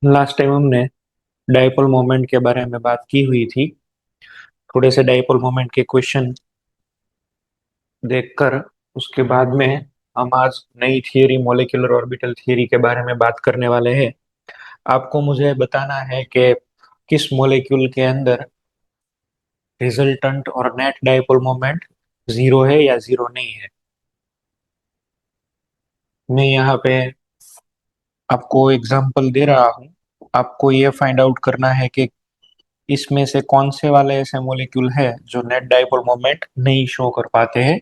Last time हमने dipole moment के बारे में बात की हुई थी। थोड़े से डाइपोल मोमेंट के क्वेश्चन देखकर उसके बाद में हम आज नई थियरी मॉलिक्यूलर ऑर्बिटल थियरी के बारे में बात करने वाले हैं। आपको मुझे बताना है कि किस मॉलिक्यूल के अंदर रिजल्टेंट और नेट डाइपोल मोमेंट जीरो है या जीरो नहीं है। मैं यहाँ पे आपको एग्जांपल दे रहा हूँ। आपको ये फाइंड आउट करना है कि इसमें से कौन से वाले ऐसे मॉलिक्यूल है जो नेट डाइपोल मोमेंट नहीं शो कर पाते हैं।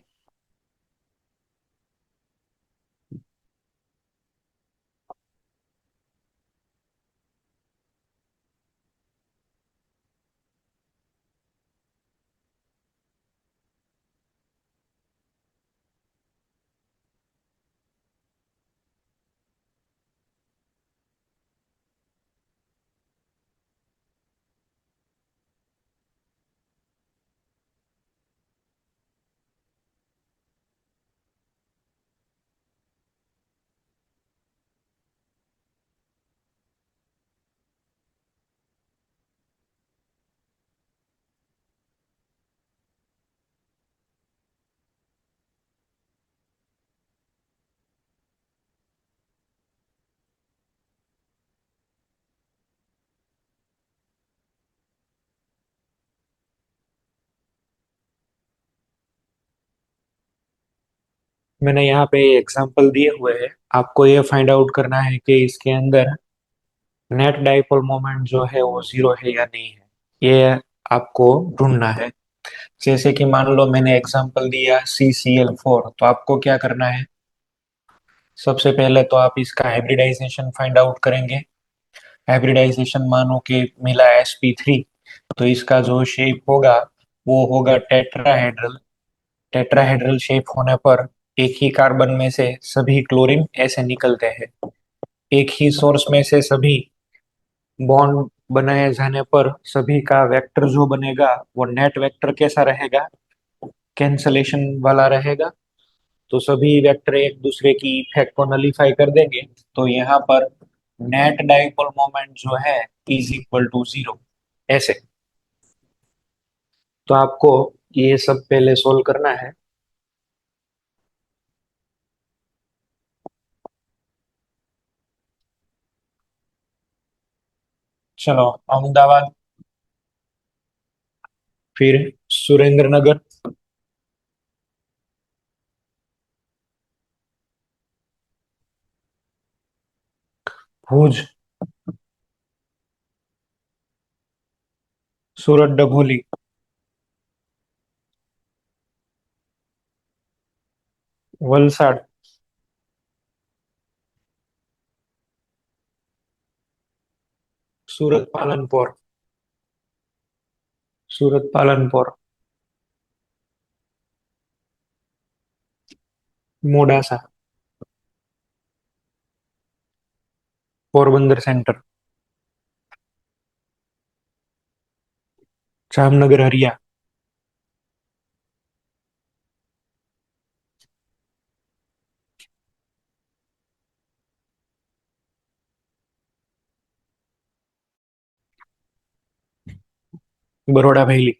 मैंने यहाँ पे एग्जांपल दिए हुए हैं। आपको ये फाइंड आउट करना है कि इसके अंदर नेट डाइपोल मोमेंट जो है वो जीरो है या नहीं है। ये आपको ढूंढना है। जैसे कि मान लो मैंने एग्जांपल दिया CCl4, तो आपको क्या करना है। सबसे पहले तो आप इसका हाइब्रिडाइजेशन फाइंड आउट करेंगे। हाइब्रिडाइजेशन मानो कि मिला sp3, तो इसका जो शेप होगा वो होगा टेट्राहेड्रल। टेट्राहेड्रल शेप होने पर एक ही कार्बन में से सभी क्लोरीन ऐसे निकलते हैं। एक ही सोर्स में से सभी बॉन्ड बनाए जाने पर सभी का वेक्टर जो बनेगा वो नेट वेक्टर कैसा रहेगा, कैंसलेशन वाला रहेगा। तो सभी वेक्टर एक दूसरे की इफेक्ट को नलीफाई कर देंगे। तो यहाँ पर नेट डाइपोल मोमेंट जो है इज इक्वल टू जीरो ऐसे। तो आपको ये सब पहले सोल्व करना है। चलो, अहमदाबाद, फिर सुरेंद्र नगर, भुज, सूरत डभोली, वलसाड, सूरत पालनपुर, सूरत पालनपुर, मोडासा, पोरबंदर सेंटर, जामनगर हरिया, बड़ौदा वैली।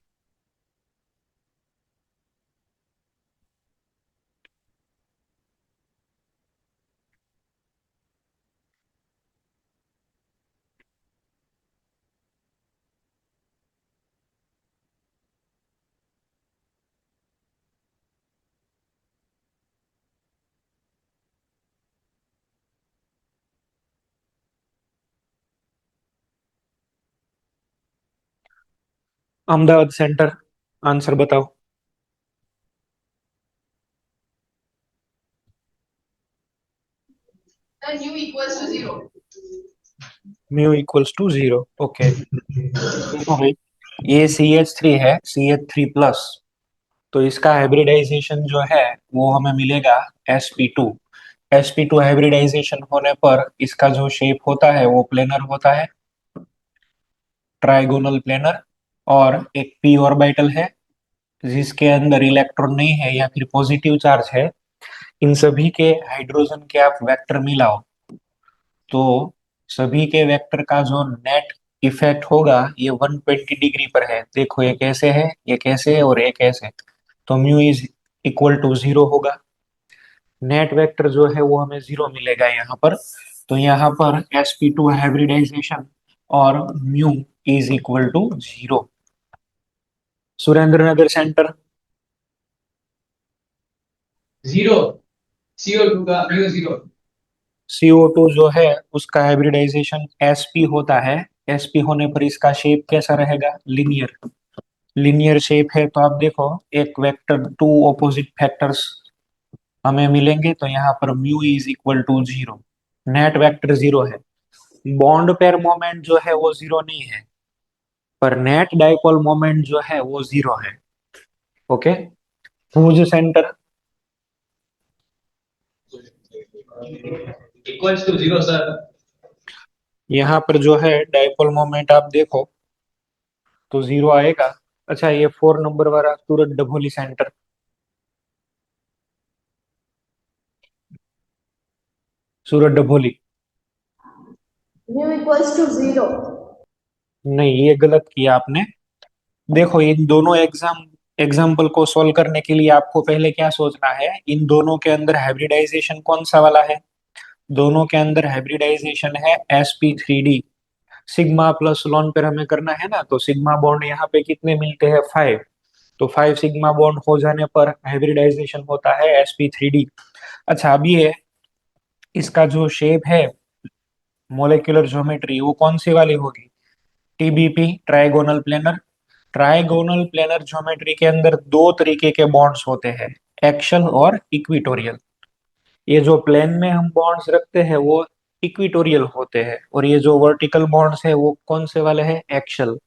अहमदाबाद सेंटर। आंसर बताओ। Mu equals to zero, okay. देखो भाई, ये CH3 है, CH3+। तो इसका हाइब्रिडाइजेशन जो है वो हमें मिलेगा sp2। sp2 हाइब्रिडाइजेशन होने पर इसका जो शेप होता है वो प्लेनर होता है, ट्राइगोनल प्लेनर। और एक p ऑर्बिटल है जिसके अंदर इलेक्ट्रॉन नहीं है या फिर पॉजिटिव चार्ज है। इन सभी के हाइड्रोजन के आप वेक्टर मिलाओ तो सभी के वेक्टर का जो नेट इफेक्ट होगा ये 120 डिग्री पर है। देखो ये कैसे है, ये कैसे है और ये कैसे है। तो mu is equal to zero होगा। नेट वेक्टर जो है वो हमें जीरो मिलेगा यहाँ पर। तो यहाँ पर sp2 हाइब्रिडाइजेशन और mu is equal to zero. Surendra Nagar centre. Zero. CO2 का म्यू जीरो। CO2 जो है उसका हाइब्रिडाइजेशन sp होता है। sp होने पर इसका शेप कैसा रहेगा, लिनियर। लिनियर शेप है तो आप देखो एक वेक्टर टू ऑपोजिट फैक्टर्स हमें मिलेंगे, तो यहाँ पर mu is equal to zero. Net vector zero है। बॉन्ड पेयर मोमेंट जो है वो जीरो नहीं है, पर नेट डाइपोल मोमेंट जो है वो जीरो है। ओके। हुज centre. Equals to zero sir. यहाँ पर जो है डाइपोल मोमेंट आप देखो तो जीरो आएगा। अच्छा, ये 4 नंबर वाला Surat Dabholi centre. Surat Dabholi. mu equals to 0. नहीं, ये गलत किया आपने। देखो इन दोनों एग्जाम्पल को सॉल्व करने के लिए आपको पहले क्या सोचना है, इन दोनों के अंदर हाइब्रिडाइजेशन कौन सा वाला है। दोनों के अंदर हाइब्रिडाइजेशन है sp3d। सिग्मा प्लस लोन पर हमें करना है ना, तो सिग्मा बॉन्ड यहाँ पे कितने मिलते हैं, 5। तो 5 सिग्मा बॉन्ड हो जाने पर हाइब्रिडाइजेशन होता है sp3d। अच्छा, अब ये इसका जो शेप है, मोलेक्युलर ज्योमेट्री, वो कौन सी वाली होगी, TBP, trigonal planar. Trigonal planar geometry के अंदर दो तरीके के बॉन्ड्स होते हैं, एक्सल और इक्विटोरियल। ये जो प्लेन में हम बॉन्ड्स रखते हैं वो इक्विटोरियल होते हैं, और ये जो वर्टिकल बॉन्ड्स है वो कौन से वाले हैं, एक्सल।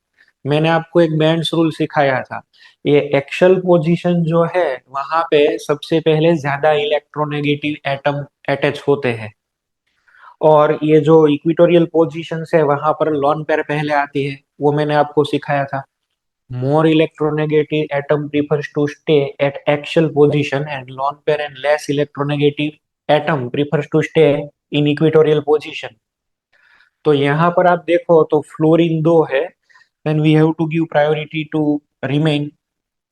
मैंने आपको एक बैंड्स रूल सिखाया था। ये एक्सल पोजीशन जो है वहां पे सबसे पहले ज्यादा इलेक्ट्रोनेगेटिव एटम अटैच होते हैं, और ये जो इक्विटोरियल पोजीशन है वहां पर लॉन पेयर पहले आती है, वो मैंने आपको सिखाया था। More electronegative atom prefers to stay at axial position and lone pair and less electronegative atom prefers to stay in equatorial position। तो यहाँ पर आप देखो तो फ्लोरीन दो है, then we have to give priority to remain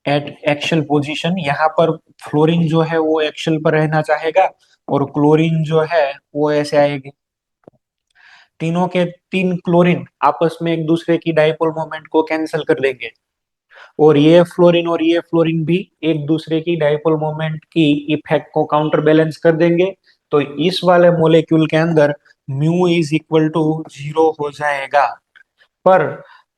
at axial position। यहाँ पर फ्लोरीन जो है वो एक्सल पर रहना चाहेगा, और क्लोरीन जो है वो ऐसे आएगी। तीनों के तीन क्लोरीन आपस में एक दूसरे की डाइपोल मोमेंट को कैंसिल कर देंगे, और ये फ्लोरीन भी एक दूसरे की डाइपोल मोमेंट की इफेक्ट को काउंटर बैलेंस कर देंगे। तो इस वाले मोलेक्यूल के अंदर mu is equal to zero हो जाएगा। पर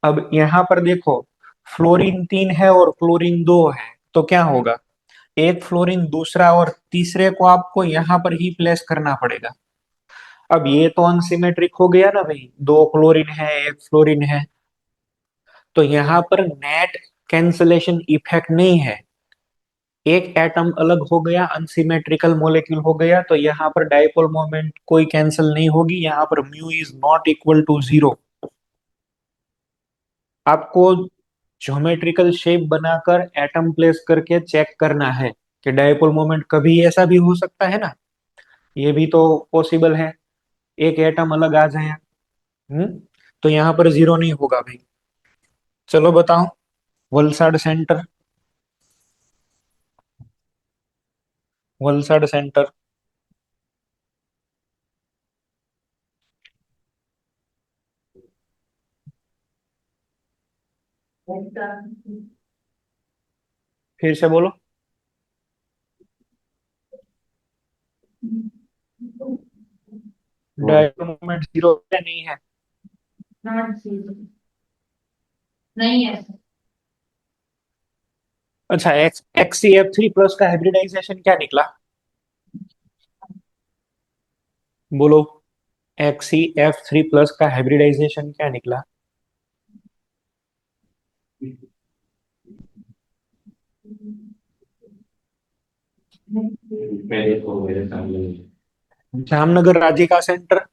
अब यहाँ पर देखो, फ्लोरीन 3 है और क्लोरीन 2 है, तो क्या होगा, एक फ्लोरीन दूसरा और तीसरे को आपको यहाँ पर ही प्लेस करना पड़ेगा। अब ये तो अनसिमेट्रिक हो गया ना भाई, दो क्लोरीन है एक फ्लोरीन है, तो यहाँ पर नेट कैंसलेशन इफेक्ट नहीं है। एक एटम अलग हो गया, अनसिमेट्रिकल मॉलिक्यूल हो गया, तो यहाँ पर डाइपोल मोमेंट कोई कैंसिल नहीं होगी, यहाँ पर mu is not equal to zero. आपको ज्योमेट्रिकल शेप बनाकर एटम प्लेस करके चेक करना है कि डाइपोल मोमेंट कभी ऐसा भी हो सकता है ना, ये भी तो पॉसिबल है, एक एटम अलग आ जाए। हम्म। तो यहाँ पर जीरो नहीं होगा भाई। चलो बताओ, वलसाड सेंटर। वलसाड सेंटर। फिर से बोलो। डाइपोल मोमेंट जीरो है, नहीं है। Not 0. नहीं है। अच्छा, XCF3+ का हाइब्रिडाइजेशन क्या निकला, बोलो। XCF3+ का हाइब्रिडाइजेशन क्या निकला। जामनगर राजी का सेंटर।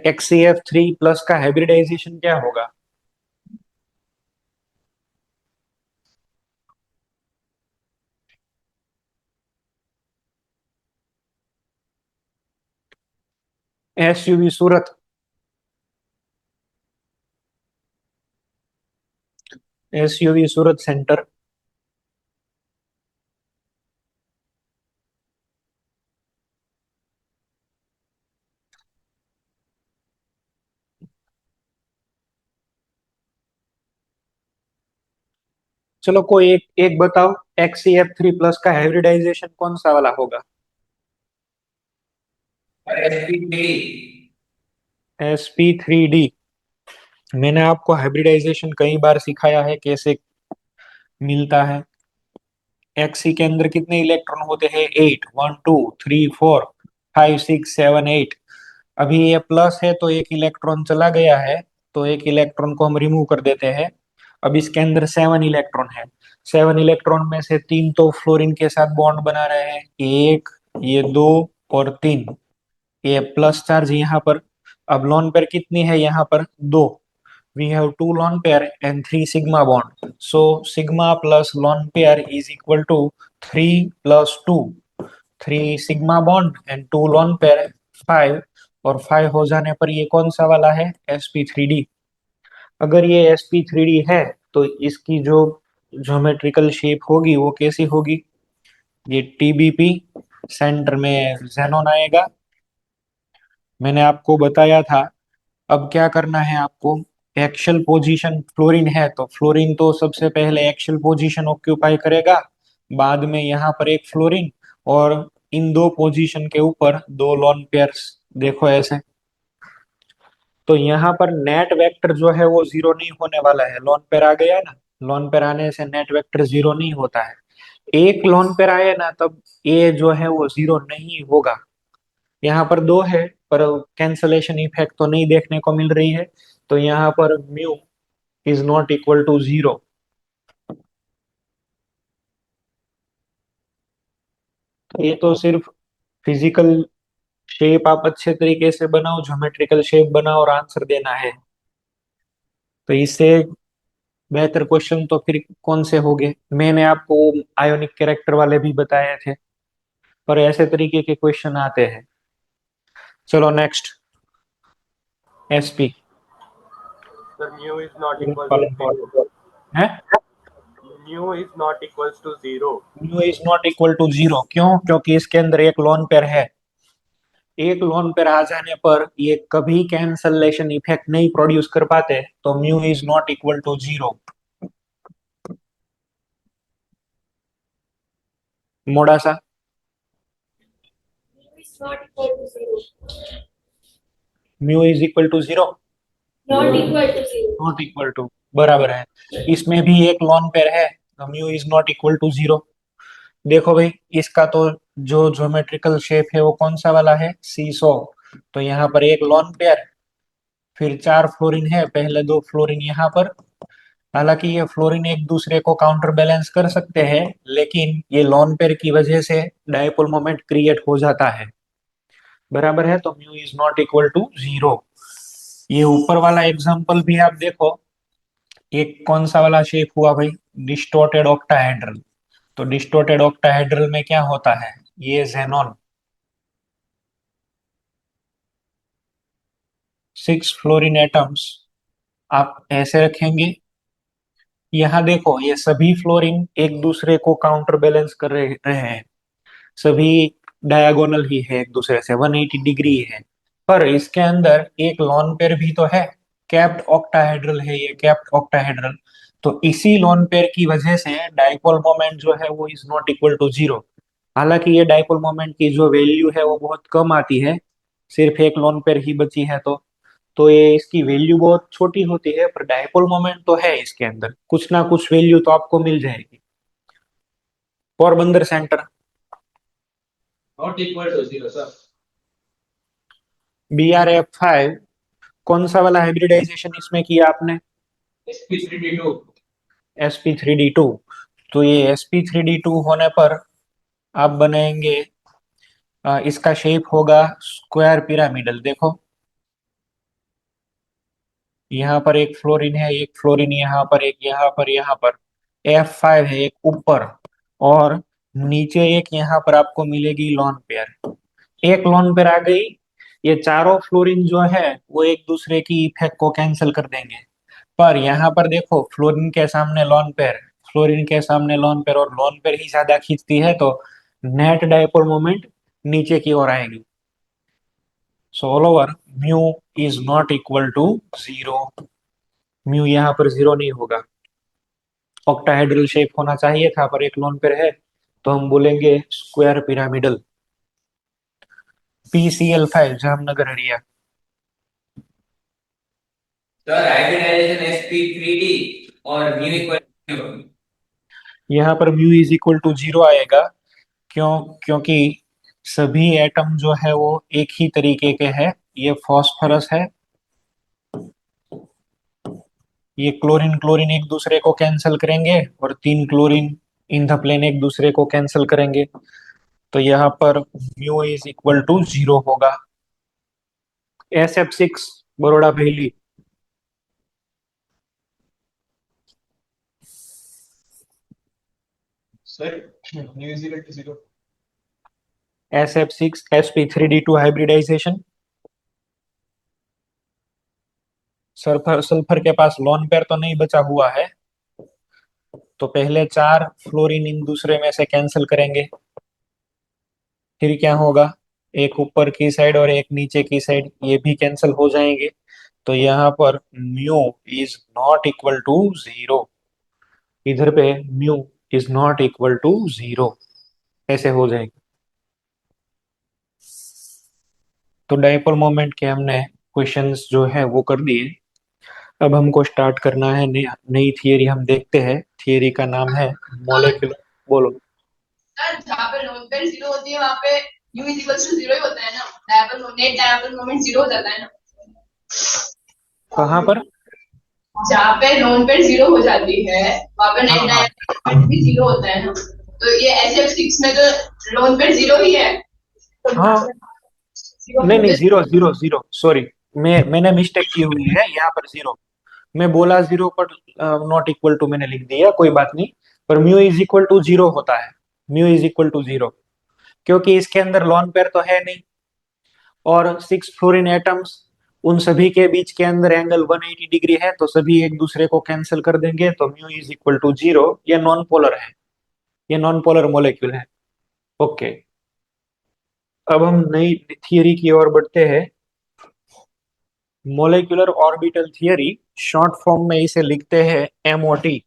XCF3+ का हाइब्रिडाइजेशन क्या होगा। SUV सूरत। SUV सूरत सेंटर। चलो कोई एक एक बताओ, XCF3+ का हाइब्रिडाइजेशन कौन सा वाला होगा? SP3D। SP3D। मैंने आपको हाइब्रिडाइजेशन कई बार सिखाया है कैसे मिलता है। एक्सी के अंदर कितने इलेक्ट्रॉन होते हैं? 8, 1 2 3 4 5 6 7 8। अभी ये प्लस है तो एक इलेक्ट्रॉन चला गया है, तो एक इलेक्ट्रॉन को हम रिमूव कर देते हैं। अब इसके अंदर 7 इलेक्ट्रॉन है। 7 इलेक्ट्रॉन में से तीन तो फ्लोरीन के साथ बॉन्ड बना रहे हैं, एक, ये दो और तीन। ये प्लस चार्ज यहाँ पर। अब लोन पेयर कितनी है यहाँ पर? दो। we have two lone pair and three sigma bond, so sigma plus lone pair is equal to 3 plus 2। 3 sigma bond and 2 lone pair 5, और 5 हो जाने पर ये कौन सा वाला है? sp3d। अगर ये sp3d है तो इसकी जो ज्योमेट्रिकल शेप होगी वो कैसी होगी? ये tbp, सेंटर में xenon आएगा। मैंने आपको बताया था। अब क्या करना है आपको? एक्शल पोजीशन फ्लोरीन है तो फ्लोरीन तो सबसे पहले एक्शल पोजीशन ऑक्यूपाई करेगा, बाद में यहाँ पर एक फ्लोरीन, और इन दो पोजीशन के ऊपर दो लोन पेयर्स। देखो ऐसे। तो यहाँ पर नेट वेक्टर जो है वो जीरो नहीं होने वाला है। लोन पेयर आ गया ना, लोन पेयर आने से नेट वेक्टर जीरो नहीं होता है। एक लोन पेयर आए ना तब ए जो है वो जीरो नहीं होगा। यहाँ पर दो है पर कैंसलेशन इफेक्ट तो नहीं देखने को मिल रही है, तो यहाँ पर mu is not equal to zero. तो ये तो सिर्फ फिजिकल शेप आप अच्छे तरीके से बनाओ, ज्योमेट्रिकल शेप बनाओ और आंसर देना है। तो इससे बेहतर क्वेश्चन तो फिर कौन से होंगे? मैंने आपको आयोनिक कैरेक्टर वाले भी बताए थे, पर ऐसे तरीके के क्वेश्चन आते हैं। चलो next. SP. Sir, mu is not equal to 0. है। Mu is not equals to 0. Mu is not equal to zero क्यों? क्योंकि इसके अंदर एक लोन पेयर है। एक लोन पेयर आ जाने पर ये कभी कैंसलेशन इफेक्ट नहीं प्रोड्यूस कर पाते, तो mu is not equal to zero. मोड़ा सा। It's not equal to zero. Mu is equal to zero. Not equal to zero. Not equal to बराबर है। इसमें भी एक लोन पेयर है, तो mu is not equal to zero. देखो भाई, इसका तो जो ज्योमेट्रिकल शेप है वो कौन सा वाला है? सीसो। तो यहाँ पर एक लोन पेयर, फिर चार फ्लोरीन है, पहले दो फ्लोरीन यहाँ पर। हालांकि ये फ्लोरीन एक दूसरे को काउंटर बैलेंस कर सकते हैं, लेकिन ये लोन पेयर की वजह से डायपोल मोमेंट क्रिएट हो जाता है। बराबर है, तो mu is not equal to zero. ये ऊपर वाला एग्जांपल भी आप देखो, एक कौन सा वाला शेप हुआ भाई? Distorted octahedral. तो डिस्टोर्टेड ऑक्टाहेड्रल में क्या होता है? ये जेनॉन। 6 फ्लोरीन एटम्स आप ऐसे रखेंगे। यहाँ देखो, ये सभी फ्लोरीन एक दूसरे को काउंटर बैलेंस कर रहे हैं। सभी डायगोनल ही है, एक दूसरे से 180 डिग्री है। पर इसके अंदर एक लोन पेयर भी तो है। कैप्ड ऑक्टाहेड्रल है ये, कैप्ड ऑक्टाहेड्रल। तो इसी लोन पेयर की वजह से डाइपोल मोमेंट जो है वो is not equal to zero. हालांकि ये डाइपोल मोमेंट की जो वैल्यू है वो बहुत कम आती है, सिर्फ एक लोन पेयर ही बची है, तो ये इसकी वैल्यू बहुत छोटी होती है, पर डाइपोल मोमेंट तो है इसके अंदर, कुछ ना कुछ वैल्यू तो आपको मिल जाएगी। Porbandar centre. Not equal to zero, sir. BRF5 कौन सा वाला हाइब्रिडाइजेशन इसमें किया आपने? SP3D2। sp3d2। तो ये sp3d2 होने पर आप बनाएंगे, इसका शेप होगा स्क्वायर पिरामिडल। देखो, यहाँ पर एक फ्लोरीन है, एक फ्लोरीन यहाँ पर, एक यहाँ पर, यहाँ पर F5 है एक ऊपर, और नीचे एक यहाँ पर आपको मिलेगी लॉन पेयर। एक लॉन पेयर आ गई, ये चारों फ्लोरीन जो है वो एक दूसरे की इफेक्ट को कैंसिल कर देंगे। पर यहाँ पर देखो फ्लोरीन के सामने लोन पेयर, फ्लोरीन के सामने लोन पेयर और लोन पेयर ही ज्यादा खींचती है, तो नेट डायपोल मोमेंट नीचे की ओर आएगी। So all over mu is not equal to zero. Mu यहाँ पर जीरो नहीं होगा। ऑक्टाहेड्रल शेप होना चाहिए था, पर एक लोन पेयर है, तो हम बोलेंगे स्क्वायर पिरामिडल। PCl5 जामनगर हरिया। सर हाइब्रिडाइजेशन sp3d और म्यू इक्वल टू यहाँ पर mu is equal to zero आएगा। क्यों? क्योंकि सभी एटम जो है वो एक ही तरीके के हैं। ये फास्फोरस है, ये क्लोरीन क्लोरीन एक दूसरे को कैंसिल करेंगे, और तीन क्लोरीन इन द प्लेन एक दूसरे को कैंसिल करेंगे, तो यहाँ पर mu is equal to zero होगा। SF6 बरोड़ा पहली। Sir, mu is equal to 0. SF6 sp3d2 hybridisation. Sulphur sulphur के पास लोन पेयर तो नहीं बचा हुआ है, तो पहले चार फ्लोरीन इन दूसरे में से कैंसिल करेंगे। फिर क्या होगा, एक ऊपर की साइड और एक नीचे की साइड, ये भी कैंसिल हो जाएंगे। तो यहाँ पर mu is not equal to zero. इधर पे mu is not equal to zero ऐसे हो जाएगा। तो डायपोल मोमेंट के हमने क्वेश्चंस जो है वो कर दिए। अब हमको स्टार्ट करना है नई थियरी हम देखते हैं। थियरी का नाम है मॉलिक्यूलर। बोलो। सर जहाँ पे लोन पेयर जीरो होती है वहाँ पे mu is equal to zero ही होता है ना, dipole net dipole moment zero हो जाता है ना। कहाँ पर? जहाँ पे लोन पेयर जीरो हो जाती है वहाँ पे नेट डायपोल मोमेंट भी जीरो होता है ना, तो ये SF6 में तो लोन पेयर जीरो ही है। तो हाँ। zero नहीं नहीं, होते- जीरो जीरो जीरो, सॉरी, मैंने मिस्टेक की हुई है। यहाँ पर जीरो, मैं बोला जीरो पर नॉट इक्वल टू मैंने लिख दिया, कोई बात नहीं। पर mu is equal to zero होता है। Mu is equal to zero क्योंकि इसके अंदर लॉन पेयर तो है नहीं, और सिक्स फ्लोरीन एटम्स, उन सभी के बीच के अंदर एंगल 180 डिग्री है, तो सभी एक दूसरे को कैंसिल कर देंगे, तो mu is equal to zero. ये नॉन पोलर है, ये नॉन पोलर मॉलिक्यूल है। ओके, अब हम नई थियरी की ओर बढ़ते हैं। Molecular orbital theory, short form में इसे लिखते हैं MOT,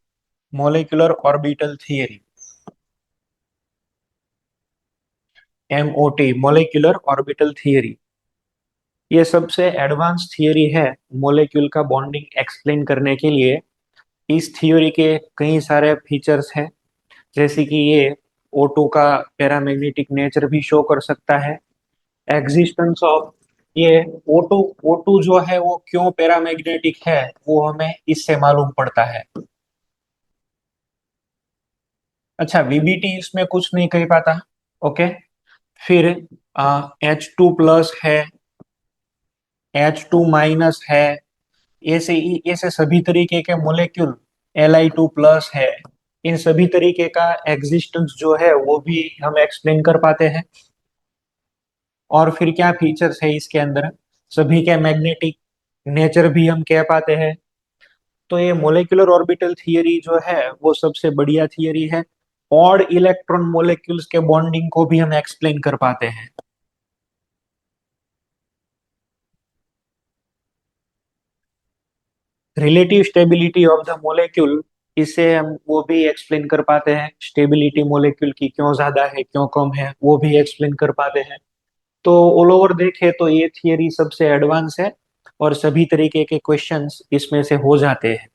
molecular orbital theory. MOT, molecular orbital theory. ये सबसे एडवांस थियरी है मोलेक्यूल का बॉन्डिंग एक्सप्लेन करने के लिए। इस थियरी के कई सारे फीचर्स हैं, जैसे कि ये O2 का पैरामैग्नेटिक नेचर भी शो कर सकता है। एग्जिस्टेंस ऑफ ये O2 जो है वो क्यों पैरामैग्नेटिक है वो हमें इससे मालूम पड़ता है। अच्छा, VBT इसमें कुछ नहीं कह पाता। ओके, फिर H2+ है, H2- है, ऐसे सभी तरीके के मोलेक्यूल, Li2+ है, इन सभी तरीके का एग्जिस्टेंस जो है वो भी हम एक्सप्लेन कर पाते हैं। और फिर क्या फीचर्स है इसके अंदर, सभी के मैग्नेटिक नेचर भी हम कह पाते हैं। तो ये मोलेकुलर ऑर्बिटल थियरी जो है वो सबसे बढ़िया थियरी है। ऑड इलेक्ट्रॉन मोलेक्यूल्स के बॉन्डिंग को भी हम एक्सप्लेन कर पाते हैं। Relative stability of the molecule, इसे हम वो भी एक्सप्लेन कर पाते हैं। स्टेबिलिटी मोलेक्यूल की क्यों ज्यादा है क्यों कम है वो भी एक्सप्लेन कर पाते हैं। तो ऑल ओवर देखे तो ये थियरी सबसे एडवांस है, और सभी तरीके के क्वेश्चंस इसमें से हो जाते हैं।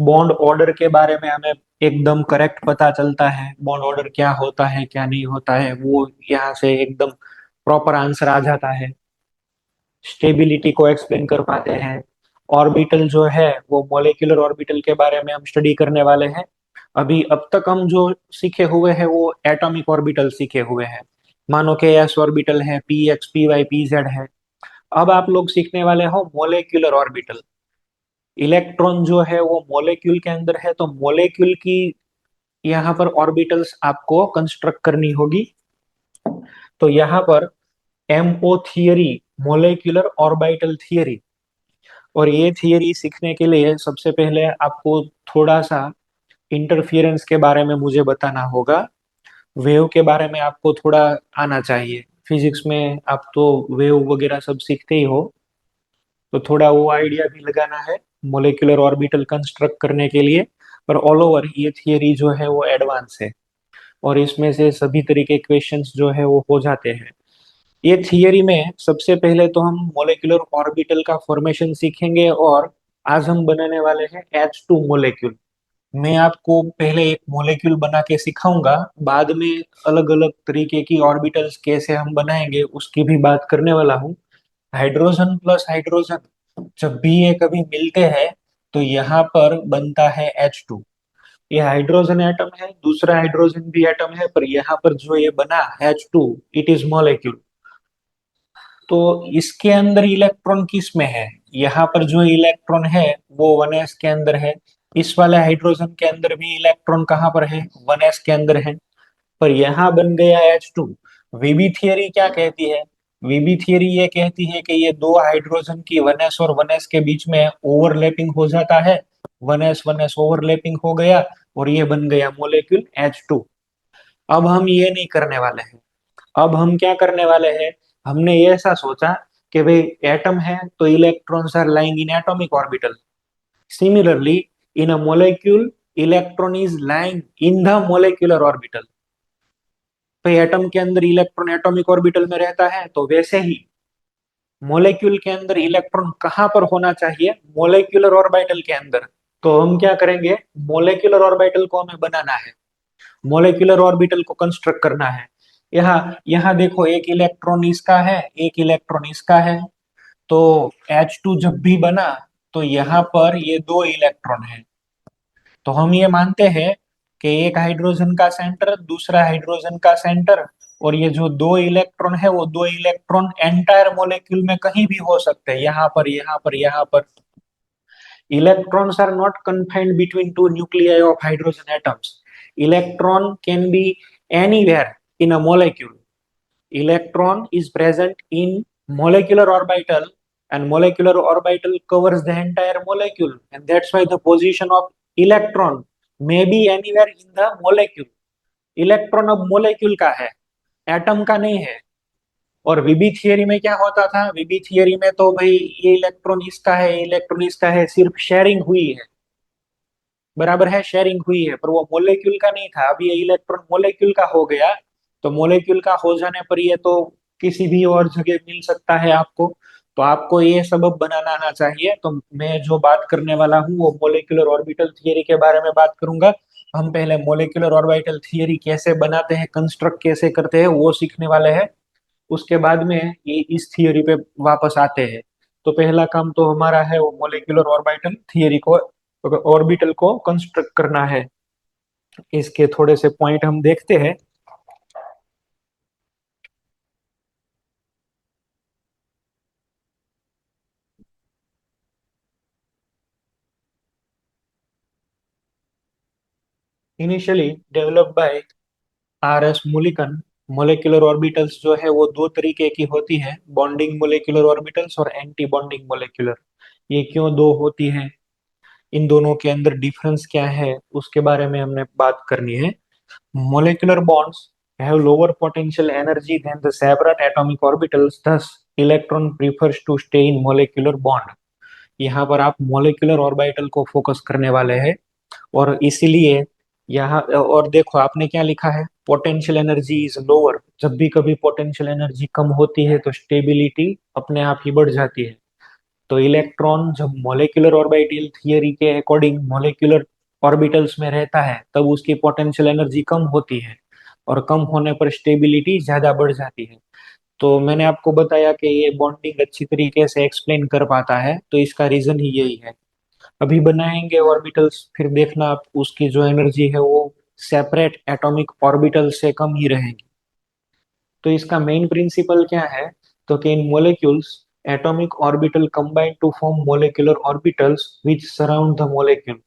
बॉन्ड ऑर्डर के बारे में हमें एकदम करेक्ट पता चलता है, बॉन्ड ऑर्डर क्या होता है क्या नहीं होता है, वो यहाँ से एकदम प्रॉपर आंसर आ जाता है। स्टेबिलिटी को एक्सप्लेन कर पाते हैं। ऑर्बिटल जो है वो मोलेकुलर ऑर्बिटल के बारे में हम स्टडी करने वाले हैं। अभी अब तक हम जो सीखे हुए हैं वो एटॉमिक ऑर्बिटल सीखे हुए हैं। मानो के एस ऑर्बिटल है, PX PY PZ है। अब आप लोग सीखने वाले हो मोलेकुलर ऑर्बिटल। इलेक्ट्रॉन जो है वो मोलेक्यूल के अंदर है, तो मोलेक्यूल की यहाँ पर ऑर्बिटल्स आपको कंस्ट्रक्ट करनी होगी। तो यहाँ पर MO theory, molecular orbital theory, और ये थियरी सीखने के लिए सबसे पहले आपको थोड़ा सा इंटरफियरेंस के बारे में मुझे बताना होगा। वेव के बारे में आपको थोड़ा आना चाहिए। फिजिक्स में आप तो वेव वगैरह सब सीखते ही हो, तो थोड़ा वो आइडिया भी लगाना है मोलिकुलर ऑर्बिटल कंस्ट्रक्ट करने के लिए। पर ऑल ओवर ये थियरी जो है वो एडवांस है, और इसमें से सभी तरह के क्वेश्चंस जो है वो हो जाते हैं। ये थियरी में सबसे पहले तो हम मोलिकुलर ऑर्बिटल का फॉर्मेशन सीखेंगे, और आज हम बनाने वाले हैं H2 मोलिक्यूल। मैं आपको पहले एक मोलिक्यूल बना के सिखाऊंगा, बाद में अलग अलग तरीके की ऑर्बिटल्स कैसे हम बनाएंगे उसकी भी बात करने वाला हूँ। हाइड्रोजन प्लस हाइड्रोजन जब भी ये कभी मिलते हैं तो यहाँ पर बनता है H2। ये हाइड्रोजन एटम है, दूसरा हाइड्रोजन भी एटम है, पर यहाँ पर जो ये बना H2, इट इज मॉलिक्यूल। तो इसके अंदर इलेक्ट्रॉन किस में है? यहाँ पर जो इलेक्ट्रॉन है वो 1s के अंदर है। इस वाले हाइड्रोजन के अंदर भी इलेक्ट्रॉन कहाँ पर है? 1s के अंदर है। पर यहाँ बन गया H2। वीबी थियरी क्या कहती है? वीबी थियरी ये कहती है कि ये दो हाइड्रोजन की 1s और 1s के बीच में ओवरलैपिंग हो जाता है। 1s ओवरलैपिंग हो गया और ये बन गया मोलिक्यूल H2। अब हम ये नहीं करने वाले हैं। अब हम क्या करने वाले हैं? हमने ये ऐसा सोचा कि भाई एटम है तो electrons are lying in atomic orbital. Similarly in a molecule electron is lying in the molecular orbital. भाई एटम के अंदर इलेक्ट्रॉन एटॉमिक ऑर्बिटल में रहता है, तो वैसे ही मोलिक्यूल के अंदर इलेक्ट्रॉन कहाँ पर होना चाहिए? मोलिकुलर ऑर्बिटल के अंदर। तो हम क्या करेंगे? मोलिकुलर ऑर्बिटल को हमें बनाना है, मोलिकुलर ऑर्बिटल को कंस्ट्रक्ट करना है। यहाँ यहाँ देखो, एक इलेक्ट्रॉन इसका है, एक इलेक्ट्रॉन इसका है। तो H2 जब भी बना तो यहाँ पर ये दो इलेक्ट्रॉन है। तो हम ये मानते हैं कि एक हाइड्रोजन का सेंटर, दूसरा हाइड्रोजन का सेंटर, और ये जो दो इलेक्ट्रॉन है वो दो इलेक्ट्रॉन एंटायर मॉलिक्यूल में कहीं भी हो सकते हैं, यहाँ पर, यहाँ पर, यहाँ पर। Electrons are not confined between two nuclei of hydrogen atoms. Electron can be anywhere in a molecule. Electron is present in molecular orbital, and molecular orbital covers the entire molecule, and that's why the position of electron may be anywhere in the molecule. Electron अब molecule का है, atom का नहीं है। और वीबी theory में क्या होता था? वीबी थियरी में तो भाई ये इलेक्ट्रॉन इसका है, इलेक्ट्रॉन इसका है, सिर्फ शेयरिंग हुई है, बराबर है, शेयरिंग हुई है, पर वो मोलेक्यूल का नहीं था। अब ये इलेक्ट्रॉन मोलेक्यूल का हो गया, तो मोलेक्यूल का हो जाने पर ये तो किसी भी और जगह मिल सकता है आपको। तो आपको ये सबब बनाना आना चाहिए। तो मैं जो बात करने वाला हूँ वो मोलेकुलर ऑर्बिटल थियरी के बारे में बात करूंगा। हम पहले मोलेकुलर ऑर्बिटल थियरी कैसे बनाते हैं, कंस्ट्रक्ट कैसे करते हैं, वो सीखने वाले हैं। उसके बाद में ये इस थियरी पे वापस आते हैं। तो पहला काम तो हमारा है वो मोलिकुलर ऑर्बिटल थियरी को, ऑर्बिटल को कंस्ट्रक्ट करना है। इसके थोड़े से पॉइंट हम देखते हैं। Initially developed by R.S. Mulliken. Molecular orbitals जो है वो दो तरीके की होती है, बॉन्डिंग मोलिकुलर ऑर्बिटल्स और एंटी बॉन्डिंग मोलिकुलर। ये क्यों दो होती है, इन दोनों के अंदर डिफरेंस क्या है, उसके बारे में हमने बात करनी है। Molecular bonds have lower potential energy than the separate atomic orbitals, thus electron prefers to stay in molecular bond। यहाँ पर आप मोलिकुलर ऑर्बिटल को फोकस करने वाले हैं, और इसीलिए यहाँ, और देखो आपने क्या लिखा है, पोटेंशियल एनर्जी इज लोअर। जब भी कभी पोटेंशियल एनर्जी कम होती है तो स्टेबिलिटी अपने आप ही बढ़ जाती है। तो इलेक्ट्रॉन जब मोलिकुलर ऑर्बिटल थियरी के अकॉर्डिंग मोलिकुलर ऑर्बिटल्स में रहता है तब उसकी पोटेंशियल एनर्जी कम होती है, और कम होने पर स्टेबिलिटी ज्यादा बढ़ जाती है। तो मैंने आपको बताया कि ये बॉन्डिंग अच्छी तरीके से एक्सप्लेन कर पाता है, तो इसका रीजन ही यही है। अभी बनाएंगे ऑर्बिटल्स, फिर देखना आप उसकी जो एनर्जी है वो सेपरेट एटॉमिक ऑर्बिटल से कम ही रहेगी। तो इसका मेन प्रिंसिपल क्या है? तो कि in molecules atomic orbital combine to form molecular orbitals which surround the molecule.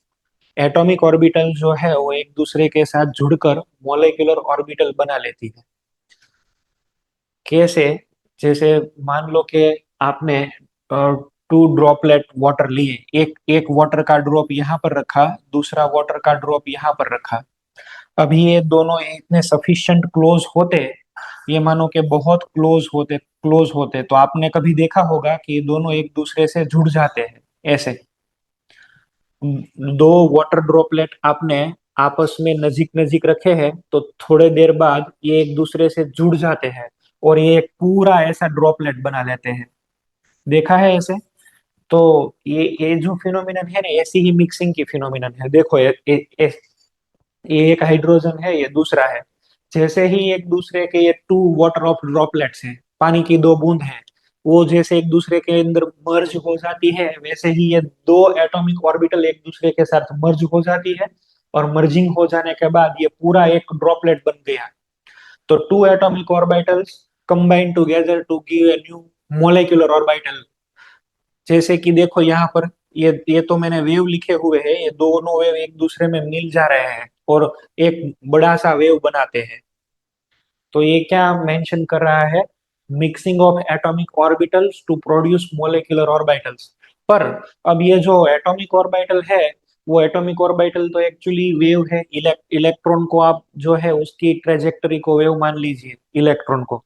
Atomic orbital जो है वो एक दूसरे के साथ जुड़कर मोलिकुलर ऑर्बिटल बना लेती है। कैसे? जैसे मान लो कि आपने टू ड्रॉपलेट वाटर लिए, एक एक वाटर का ड्रॉप यहाँ पर रखा, दूसरा वाटर का ड्रॉप यहाँ पर रखा। अभी ये दोनों इतने सफिशिएंट क्लोज होते, ये मानो कि बहुत क्लोज होते तो आपने कभी देखा होगा कि ये दोनों एक दूसरे से जुड़ जाते हैं ऐसे। दो वाटर ड्रॉपलेट आपने आपस में नजीक नजीक रखे हैं तो थोड़े देर बाद ये एक दूसरे से जुड़ जाते हैं और ये एक पूरा ऐसा ड्रॉपलेट बना लेते हैं। देखा है ऐसे? तो ये जो फिनोमिनन है ना, ऐसी ही मिक्सिंग की फिनोमिनन है। देखो ये एक हाइड्रोजन है, ये दूसरा है। जैसे ही एक दूसरे के ये टू वाटर ऑफ ड्रॉपलेट्स हैं, पानी की दो बूंद हैं, वो जैसे एक दूसरे के अंदर मर्ज हो जाती है, वैसे ही ये दो एटॉमिक ऑर्बिटल एक दूसरे के साथ मर्ज हो जाती है और मर्जिंग हो जाने के बाद ये पूरा एक ड्रॉपलेट बन गया। तो two atomic orbitals combine together to give a new molecular orbital. जैसे कि देखो यहाँ पर ये तो मैंने वेव लिखे हुए हैं, ये दोनों वेव एक दूसरे में मिल जा रहे हैं और एक बड़ा सा वेव बनाते हैं। तो ये क्या मेंशन कर रहा है? Mixing of atomic orbitals to produce molecular orbitals. पर अब ये जो एटॉमिक ऑर्बिटल है, वो एटॉमिक ऑर्बिटल तो एक्चुअली वेव है। इलेक्ट्रॉन को आप जो है उसकी ट्रेजेक्टरी को वेव मान लीजिए। इलेक्ट्रॉन को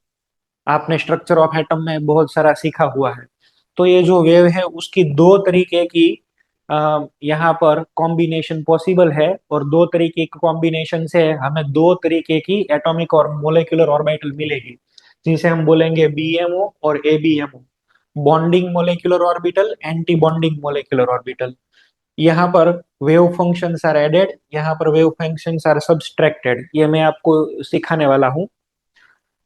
आपने स्ट्रक्चर ऑफ एटम में बहुत सारा सीखा हुआ है। तो ये जो वेव है उसकी दो तरीके की यहाँ पर कॉम्बिनेशन पॉसिबल है और दो तरीके की कॉम्बिनेशन से हमें दो तरीके की एटॉमिक और मोलेकुलर ऑर्बिटल मिलेगी, जिसे हम बोलेंगे बीएमओ और ABMO. Bonding molecular orbital, anti bonding molecular orbital. यहाँ पर वेव फंक्शंस आर एडेड, यहाँ पर वेव फंक्शंस आर सब्सट्रैक्टेड। ये मैं आपको सिखाने वाला हूँ।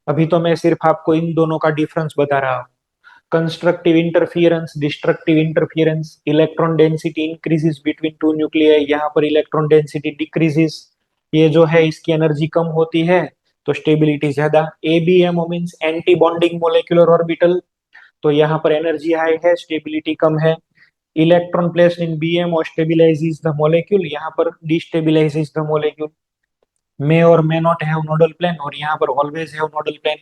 अभी तो मैं सिर्फ आपको इन दोनों का डिफरेंस बता रहा हूँ। Constructive interference, destructive interference. Electron density increases between two nuclei, यहाँ पर इलेक्ट्रॉन डेंसिटी डिक्रीजेस। ये जो है इसकी एनर्जी कम होती है तो स्टेबिलिटी ज्यादा। ABMO means anti bonding molecular orbital, तो यहाँ पर एनर्जी हाई है, स्टेबिलिटी कम है। Electron placed in BMO stabilises the molecule, यहाँ पर डिस्टेबिलाइजेस द मॉलिक्यूल। मे और may not have nodal plane और यहाँ पर ऑलवेज हैव नोडल प्लेन।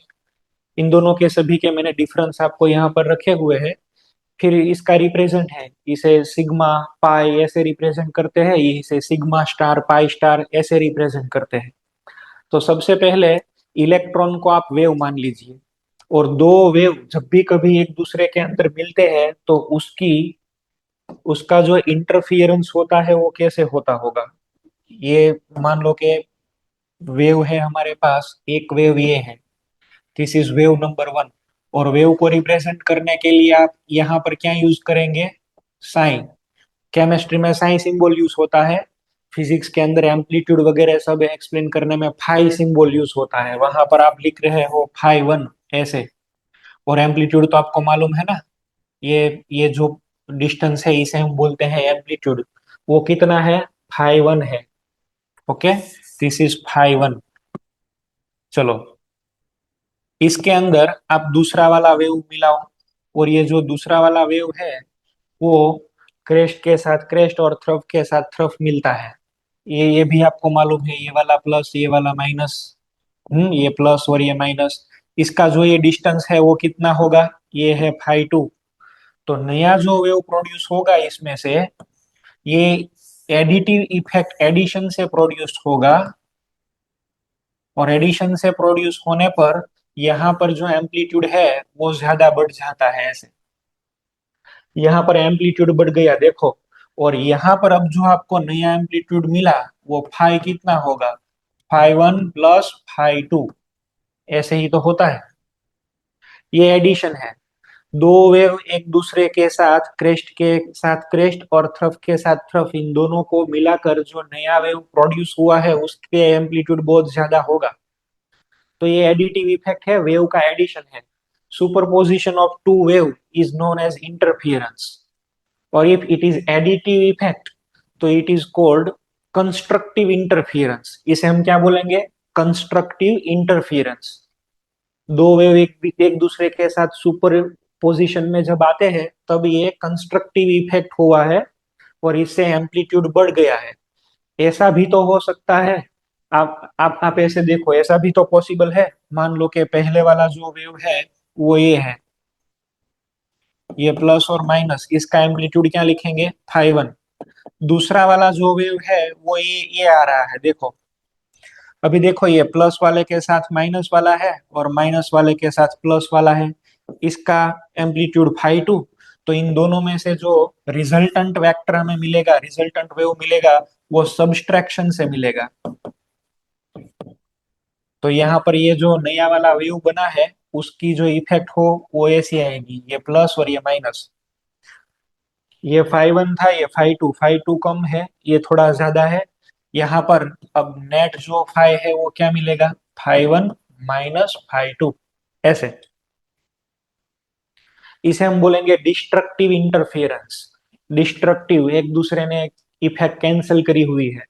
इन दोनों के सभी के मैंने डिफरेंस आपको यहाँ पर रखे हुए हैं। फिर इसका रिप्रेजेंट है, इसे सिग्मा पाई ऐसे रिप्रेजेंट करते हैं, इसे सिग्मा स्टार पाई स्टार ऐसे रिप्रेजेंट करते हैं। तो सबसे पहले इलेक्ट्रॉन को आप वेव मान लीजिए और दो वेव जब भी कभी एक दूसरे के अंदर मिलते हैं तो उसका जो इंटरफियरेंस होता है वो कैसे होता होगा। ये मान लो कि वेव है हमारे पास, एक वेव ये है, this is wave number one. और वेव को रिप्रेजेंट करने के लिए आप यहाँ पर क्या यूज करेंगे? साइन। केमिस्ट्री में साइन सिंबल यूज होता है, फिजिक्स के अंदर एम्पलीट्यूड वगैरह सब एक्सप्लेन करने में फाई सिंबल यूज होता है। वहां पर आप लिख रहे हो फाई वन ऐसे, और एम्पलीट्यूड तो आपको मालूम है ना, ये जो डिस्टेंस है इसे हम बोलते हैं एम्पलीट्यूड। वो कितना है? फाई वन है। Okay, this is phi one. चलो, इसके अंदर आप दूसरा वाला वेव मिलाओ और ये जो दूसरा वाला वेव है वो क्रेस्ट के साथ क्रेस्ट और थ्रफ के साथ थ्रफ मिलता है। ये भी आपको मालूम है, ये वाला प्लस ये वाला माइनस। ये प्लस और ये माइनस, इसका जो ये डिस्टेंस है वो कितना होगा? ये है फाई टू। तो नया जो वेव प्रोड्यूस होगा इसमें से, ये एडिटिव इफेक्ट एडिशन से प्रोड्यूस होगा और एडिशन से प्रोड्यूस होने पर यहाँ पर जो एम्पलीट्यूड है वो ज्यादा बढ़ जाता है ऐसे। यहाँ पर एम्पलीट्यूड बढ़ गया देखो, और यहाँ पर अब जो आपको नया एम्पलीट्यूड मिला वो फाई कितना होगा? Phi one plus phi two, ऐसे ही तो होता है। ये एडिशन है। दो वेव एक दूसरे के साथ, क्रेस्ट के साथ क्रेस्ट और थ्रफ के साथ थ्रफ, इन दोनों को मिलाकर जो नया वेव प्रोड्यूस हुआ है उसके एम्पलीट्यूड बहुत ज्यादा होगा। तो ये एडिटिव इफेक्ट है, वेव का एडिशन है। Superposition of two wave is known as interference, और if it is additive effect तो it is called constructive interference. इसे हम क्या बोलेंगे? Constructive interference. दो वेव एक दूसरे के साथ सुपर पोजिशन में जब आते हैं तब ये कंस्ट्रक्टिव इफेक्ट हुआ है और इससे एम्पलीट्यूड बढ़ गया है। ऐसा भी तो हो सकता है, आप ऐसे देखो, ऐसा भी तो पॉसिबल है। मान लो कि पहले वाला जो वेव है वो ये है, ये प्लस और माइनस, इसका एम्पलीट्यूड क्या लिखेंगे, फाई वन। दूसरा वाला जो वेव है वो ये आ रहा है, देखो अभी देखो ये प्लस वाले के साथ माइनस वाला है और माइनस वाले के साथ प्लस वाला है, इसका एम्पलीट्यूड फाई टू। तो इन दोनों में से जो रिजल्टेंट वेक्टर हमें मिलेगा, रिजल्टेंट वेव मिलेगा, वो सब्सट्रैक्शन से मिलेगा। तो यहाँ पर ये जो नया वाला वेव बना है उसकी जो इफेक्ट हो वो ऐसी आएगी, ये प्लस और ये माइनस। ये फाई वन था, ये फाई टू कम है, ये थोड़ा ज्यादा है। यहाँ पर अब नेट जो फाई है वो क्या मिलेगा, phi one minus phi two, ऐसे। इसे हम बोलेंगे डिस्ट्रक्टिव इंटरफेरेंस। डिस्ट्रक्टिव, एक दूसरे ने इफेक्ट कैंसिल करी हुई है।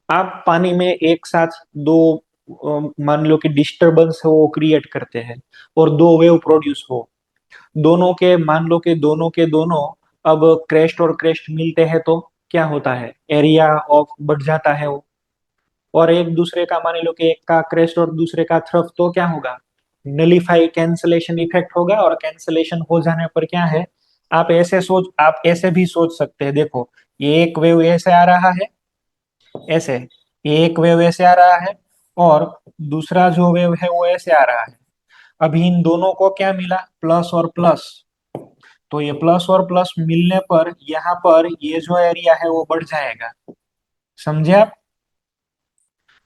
आप पानी में एक साथ दो मान लो कि डिस्टरबेंस है वो क्रिएट करते हैं और दो वेव प्रोड्यूस हो, दोनों के मान लो कि दोनों के दोनों अब क्रेस्ट और क्रेस्ट मिलते हैं तो क्या होता है, एरिया ऑफ बढ़ जाता है वो। और एक दूसरे का मान लो कि एक का क्रेस्ट और दूसरे का थ्रफ, तो क्या होगा, नलीफाई कैंसलेशन इफेक्ट होगा। और कैंसलेशन हो जाने पर क्या है, आप ऐसे भी सोच सकते हैं, देखो ये एक वेव ऐसे आ रहा है, ऐसे ये एक वेव ऐसे आ रहा है और दूसरा जो वेव है वो ऐसे आ रहा है। अभी इन दोनों को क्या मिला, प्लस और प्लस। तो ये प्लस और प्लस मिलने पर यहाँ पर ये जो एरिया है वो बढ़ जाएगा, समझे आप।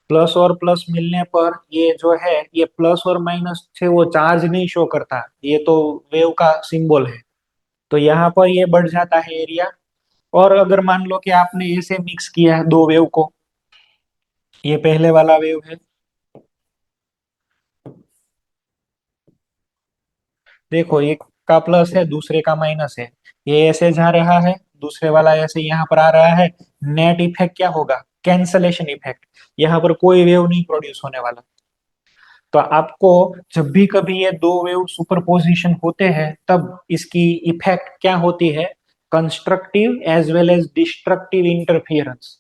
प्लस और प्लस मिलने पर ये जो है, ये प्लस और माइनस से वो चार्ज नहीं शो करता, ये तो वेव का सिंबल है। तो यहाँ पर ये बढ़ जाता है एरिया। और अगर मान लो कि आपने ऐसे मिक्स किया है दो वेव को, ये पहले वाला वेव है, देखो एक का प्लस है दूसरे का माइनस है, ये ऐसे जा रहा है, दूसरे वाला ऐसे यहाँ पर आ रहा है। नेट इफेक्ट क्या होगा, कैंसलेशन इफेक्ट। यहाँ पर कोई वेव नहीं प्रोड्यूस होने वाला। तो आपको जब भी कभी ये दो वेव सुपरपोजिशन होते हैं तब इसकी इफेक्ट क्या होती है, constructive as well as destructive interference.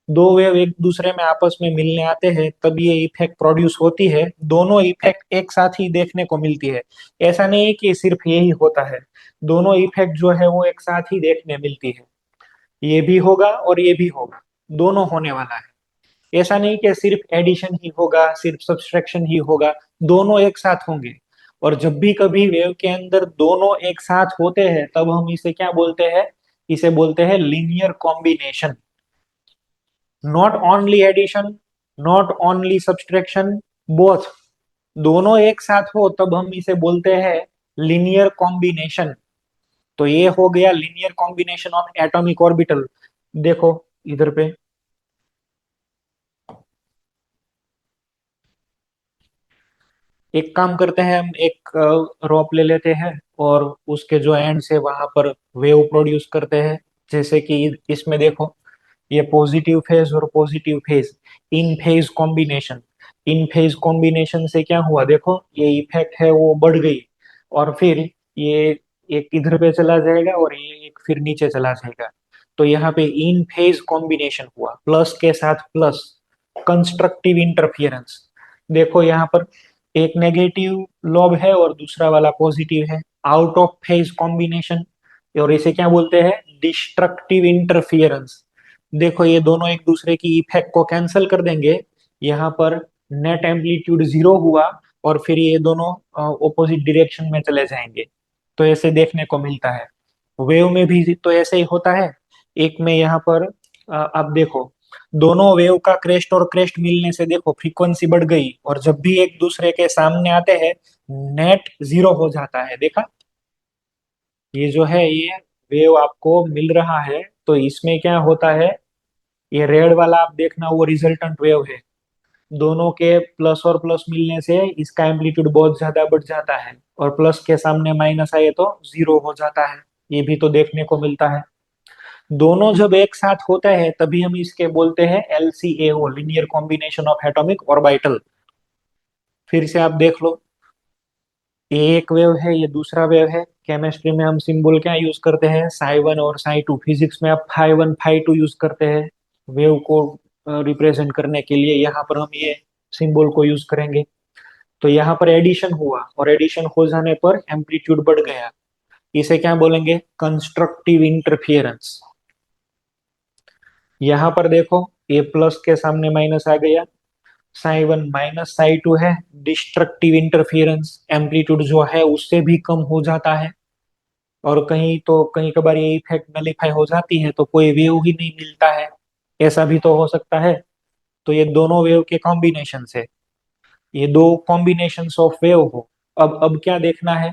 दो वेव एक दूसरे में आपस में मिलने आते हैं तब ये इफेक्ट प्रोड्यूस होती है, दोनों इफेक्ट एक साथ ही देखने को मिलती है। ऐसा नहीं है कि सिर्फ यही होता है, दोनों इफेक्ट जो है वो एक साथ ही देखने मिलती है। ये भी होगा और ये भी होगा, दोनों होने वाला है। ऐसा नहीं कि सिर्फ एडिशन ही होगा, सिर्फ सब्सट्रैक्शन ही होगा, दोनों एक साथ होंगे। और जब भी कभी वेव के अंदर दोनों एक साथ होते हैं तब हम इसे क्या बोलते हैं, इसे बोलते हैं linear combination. Not only addition, not only subtraction, both, दोनों एक साथ हो तब हम इसे बोलते हैं लीनियर कॉम्बिनेशन। तो ये हो गया linear combination of atomic orbital. देखो इधर पे एक काम करते हैं, हम एक रॉप ले लेते हैं और उसके जो एंड से वहां पर वेव प्रोड्यूस करते हैं। जैसे कि इसमें देखो ये पॉजिटिव फेज और पॉजिटिव फेज, इन फेज कॉम्बिनेशन। इन फेज कॉम्बिनेशन से क्या हुआ, देखो ये इफेक्ट है वो बढ़ गई और फिर ये एक इधर पे चला जाएगा और ये एक फिर नीचे चला जाएगा। तो यहाँ पे इन फेज कॉम्बिनेशन हुआ, प्लस के साथ प्लस, कंस्ट्रक्टिव इंटरफियरेंस। देखो यहाँ पर एक नेगेटिव लॉब है और दूसरा वाला पॉजिटिव है, आउट ऑफ फेज कॉम्बिनेशन। और इसे क्या बोलते हैं, डिस्ट्रक्टिव इंटरफियरेंस। देखो ये दोनों एक दूसरे की इफेक्ट को कैंसिल कर देंगे, यहाँ पर नेट एम्पलीट्यूड जीरो हुआ और फिर ये दोनों ऑपोजिट डायरेक्शन में चले जाएंगे। तो ऐसे देखने को मिलता है। वेव में भी तो ऐसे ही होता है। एक में यहाँ पर आप देखो दोनों वेव का क्रेस्ट और क्रेस्ट मिलने से देखो फ्रीक्वेंसी बढ़ गई और जब भी एक दूसरे के सामने आते हैं नेट जीरो हो जाता है, देखा। ये जो है ये वेव आपको मिल रहा है तो इसमें क्या होता है, ये रेड वाला आप देखना वो रिजल्टेंट वेव है। दोनों के प्लस और प्लस मिलने से इसका एम्पलीट्यूड बहुत ज्यादा बढ़ जाता है और प्लस के सामने माइनस आए तो जीरो हो जाता है। ये भी तो देखने को मिलता है। दोनों जब एक साथ होते हैं तभी हम इसके बोलते हैं LCAO, linear combination of atomic orbital. फिर से आप देख लो, ये एक वेव है ये दूसरा वेव है। केमिस्ट्री में हम सिंबल क्या यूज करते हैं, साई वन और साई टू। फिजिक्स में आप phi one phi two use करते हैं वेव को रिप्रेजेंट करने के लिए। यहाँ पर हम ये सिंबल को यूज करेंगे। तो यहाँ पर एडिशन हुआ और एडिशन हो जाने पर एम्पलीट्यूड बढ़ गया, इसे क्या बोलेंगे? Constructive interference. यहां पर देखो, ये प्लस के सामने माइनस आ गया, साई 1 माइनस साई 2 है, डिस्ट्रक्टिव इंटरफियरेंस, एम्पलीट्यूड जो है उससे भी कम हो जाता है, और कहीं तो कहीं कभार ये इफेक्ट नलीफाई हो जाती है तो कोई वेव ही नहीं मिलता है, ऐसा भी तो हो सकता है। तो ये दोनों वेव के कॉम्बिनेशन से, ये दो कॉम्बिनेशन ऑफ वेव हो। अब क्या देखना है?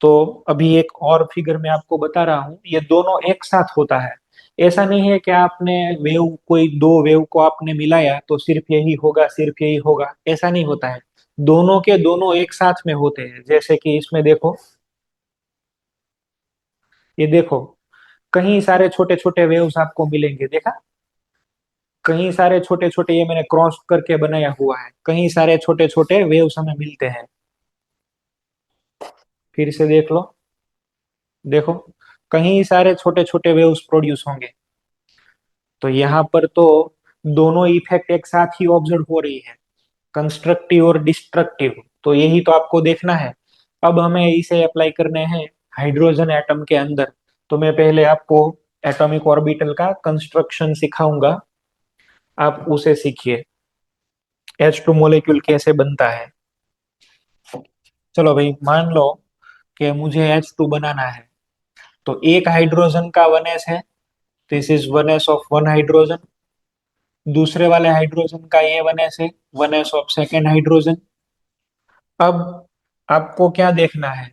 तो अभी एक और फिगर में आपको बता रहा हूं, ये दोनों एक साथ होता है। ऐसा नहीं है कि आपने वेव, कोई दो वेव को आपने मिलाया तो सिर्फ यही होगा, सिर्फ यही होगा, ऐसा नहीं होता है। दोनों के दोनों एक साथ में होते हैं। जैसे कि इसमें देखो, ये देखो, कहीं सारे छोटे छोटे वेव्स आपको मिलेंगे, देखा? कहीं सारे छोटे छोटे, ये मैंने क्रॉस करके बनाया हुआ है, कहीं सारे छोटे छोटे वेव्स हमें मिलते हैं। फिर से देख लो, देखो, कहीं सारे छोटे छोटे वेव्स प्रोड्यूस होंगे। तो यहाँ पर तो दोनों इफेक्ट एक साथ ही ऑब्जर्व हो रही है, कंस्ट्रक्टिव और डिस्ट्रक्टिव। तो यही तो आपको देखना है। अब हमें इसे अप्लाई करने हैं हाइड्रोजन एटम के अंदर। तो मैं पहले आपको एटॉमिक ऑर्बिटल का कंस्ट्रक्शन सिखाऊंगा, आप उसे सीखिए, H2 मॉलिक्यूल कैसे बनता है। चलो भाई, मान लो कि मुझे H2 बनाना है। तो एक हाइड्रोजन का 1s है, this is 1s of one hydrogen. दूसरे वाले हाइड्रोजन का ये 1s है, 1s ऑफ सेकेंड हाइड्रोजन। अब आपको क्या देखना है?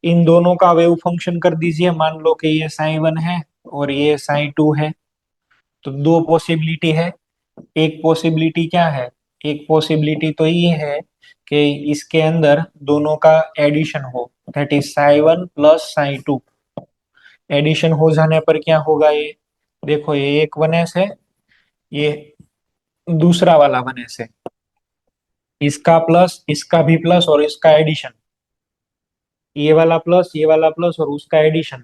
इन दोनों का वेव फंक्शन कर दीजिए। मान लो कि ये साई 1 है और ये साई 2 है। तो दो पॉसिबिलिटी है। एक पॉसिबिलिटी क्या है? एक पॉसिबिलिटी तो ये है कि इसके अंदर दोनों का एडिशन हो, that is psi 1 plus psi 2। Addition हो जाने पर क्या होगा? ये देखो, ये एक 1s है, ये दूसरा वाला 1s है, इसका प्लस, इसका भी प्लस, और इसका एडिशन, ये वाला प्लस और उसका एडिशन।